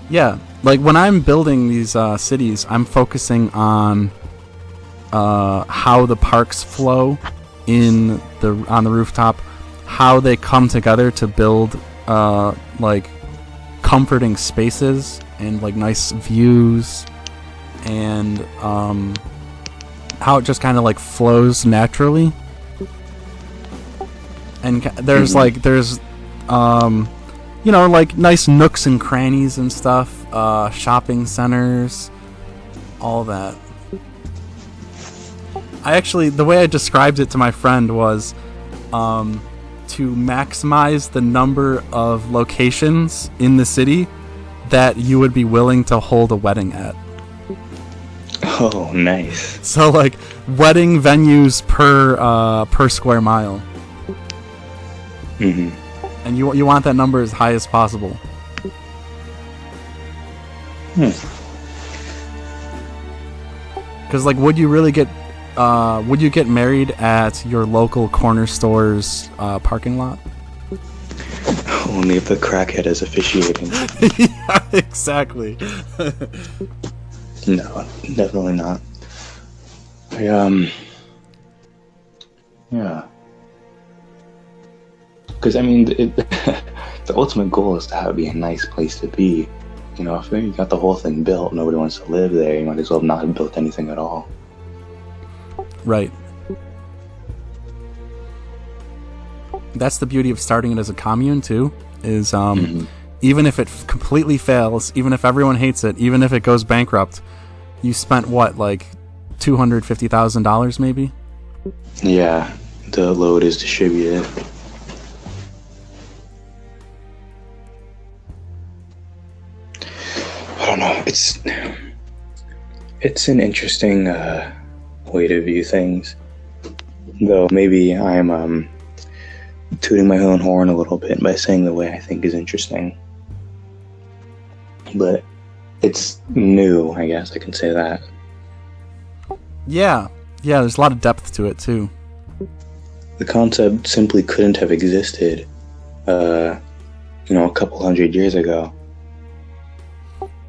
Yeah, like when I'm building these cities, I'm focusing on how the parks flow on the rooftop, how they come together to build like comforting spaces and like nice views, and how it just kind of like flows naturally. And there's like like nice nooks and crannies and stuff, shopping centers, all that. The way I described it to my friend was to maximize the number of locations in the city that you would be willing to hold a wedding at. Oh, nice. So like wedding venues per square mile. Mm-hmm. And you want that number as high as possible. Because like, would you get married at your local corner store's parking lot? Only if the crackhead is officiating. Yeah, exactly. No, definitely not. Yeah. Because the ultimate goal is to have it be a nice place to be. If you got the whole thing built, nobody wants to live there. You might as well not have built anything at all. Right. That's the beauty of starting it as a commune too. Is even if it completely fails, even if everyone hates it, even if it goes bankrupt, you spent what, like $250,000 maybe? Yeah, the load is distributed. I don't know. It's an interesting way to view things, though. Maybe I'm tooting my own horn a little bit by saying the way I think is interesting. But it's new, I guess I can say that. Yeah, there's a lot of depth to it too. The concept simply couldn't have existed, a couple hundred years ago.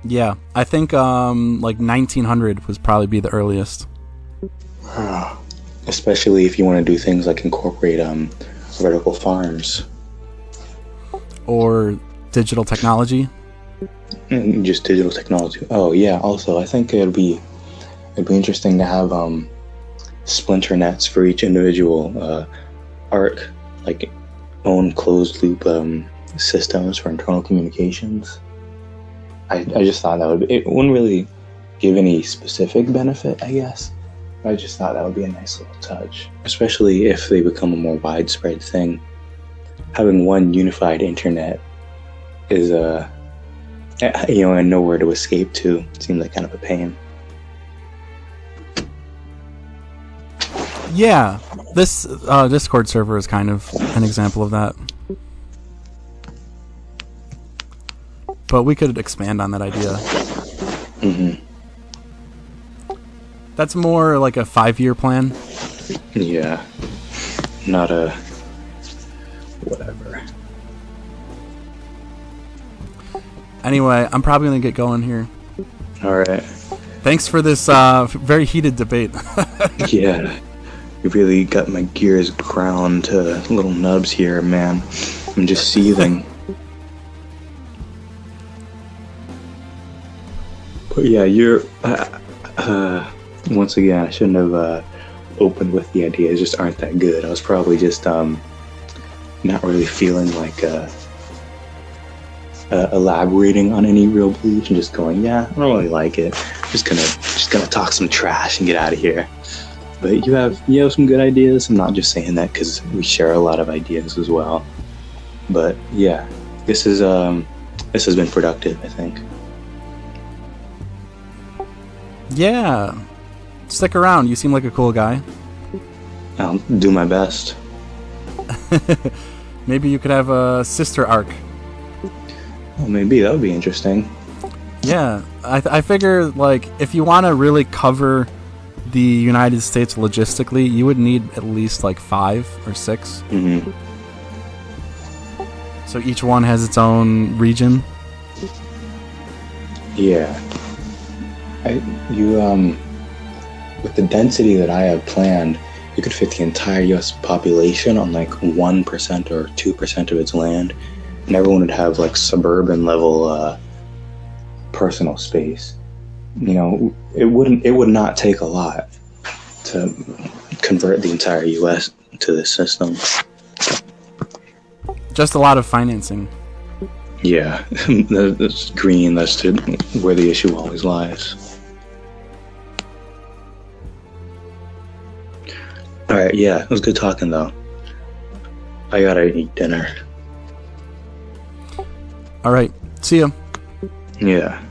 Yeah, I think like 1900 was probably be the earliest. Especially if you want to do things like incorporate vertical farms. Or digital technology. Just digital technology. Oh yeah, also I think it'd be interesting to have splinter nets for each individual ARC, like own closed loop systems for internal communications. I just thought it wouldn't really give any specific benefit, I guess. I just thought that would be a nice little touch, especially if they become a more widespread thing. Having one unified internet is and nowhere to escape to. It seems like kind of a pain. Yeah, this Discord server is kind of an example of that. But we could expand on that idea. Mm-hmm. That's more like a 5-year plan. Yeah, not a whatever. Anyway, I'm probably going to get going here. All right. Thanks for this very heated debate. Yeah, you really got my gears ground to little nubs here, man. I'm just seething. But yeah, you're... once again, I shouldn't have opened with the ideas just aren't that good. I was probably just not really feeling like elaborating on any real beliefs and just going, yeah, I don't really like it. Just gonna talk some trash and get out of here. But you have some good ideas. I'm not just saying that because we share a lot of ideas as well. But yeah, this has been productive, I think. Yeah. Stick around. You seem like a cool guy. I'll do my best. Maybe you could have a sister arc. Well, maybe that would be interesting. Yeah. I figure, like, if you want to really cover the United States logistically, you would need at least, like, 5 or 6. Mm-hmm. So each one has its own region. Yeah. With the density that I have planned, you could fit the entire U.S. population on like 1% or 2% of its land, and everyone would have like suburban level personal space. You know, it would not take a lot to convert the entire U.S. to this system. Just a lot of financing. Yeah, that's green. That's where the issue always lies. All right, yeah, it was good talking though. I gotta eat dinner. All right, see ya. Yeah.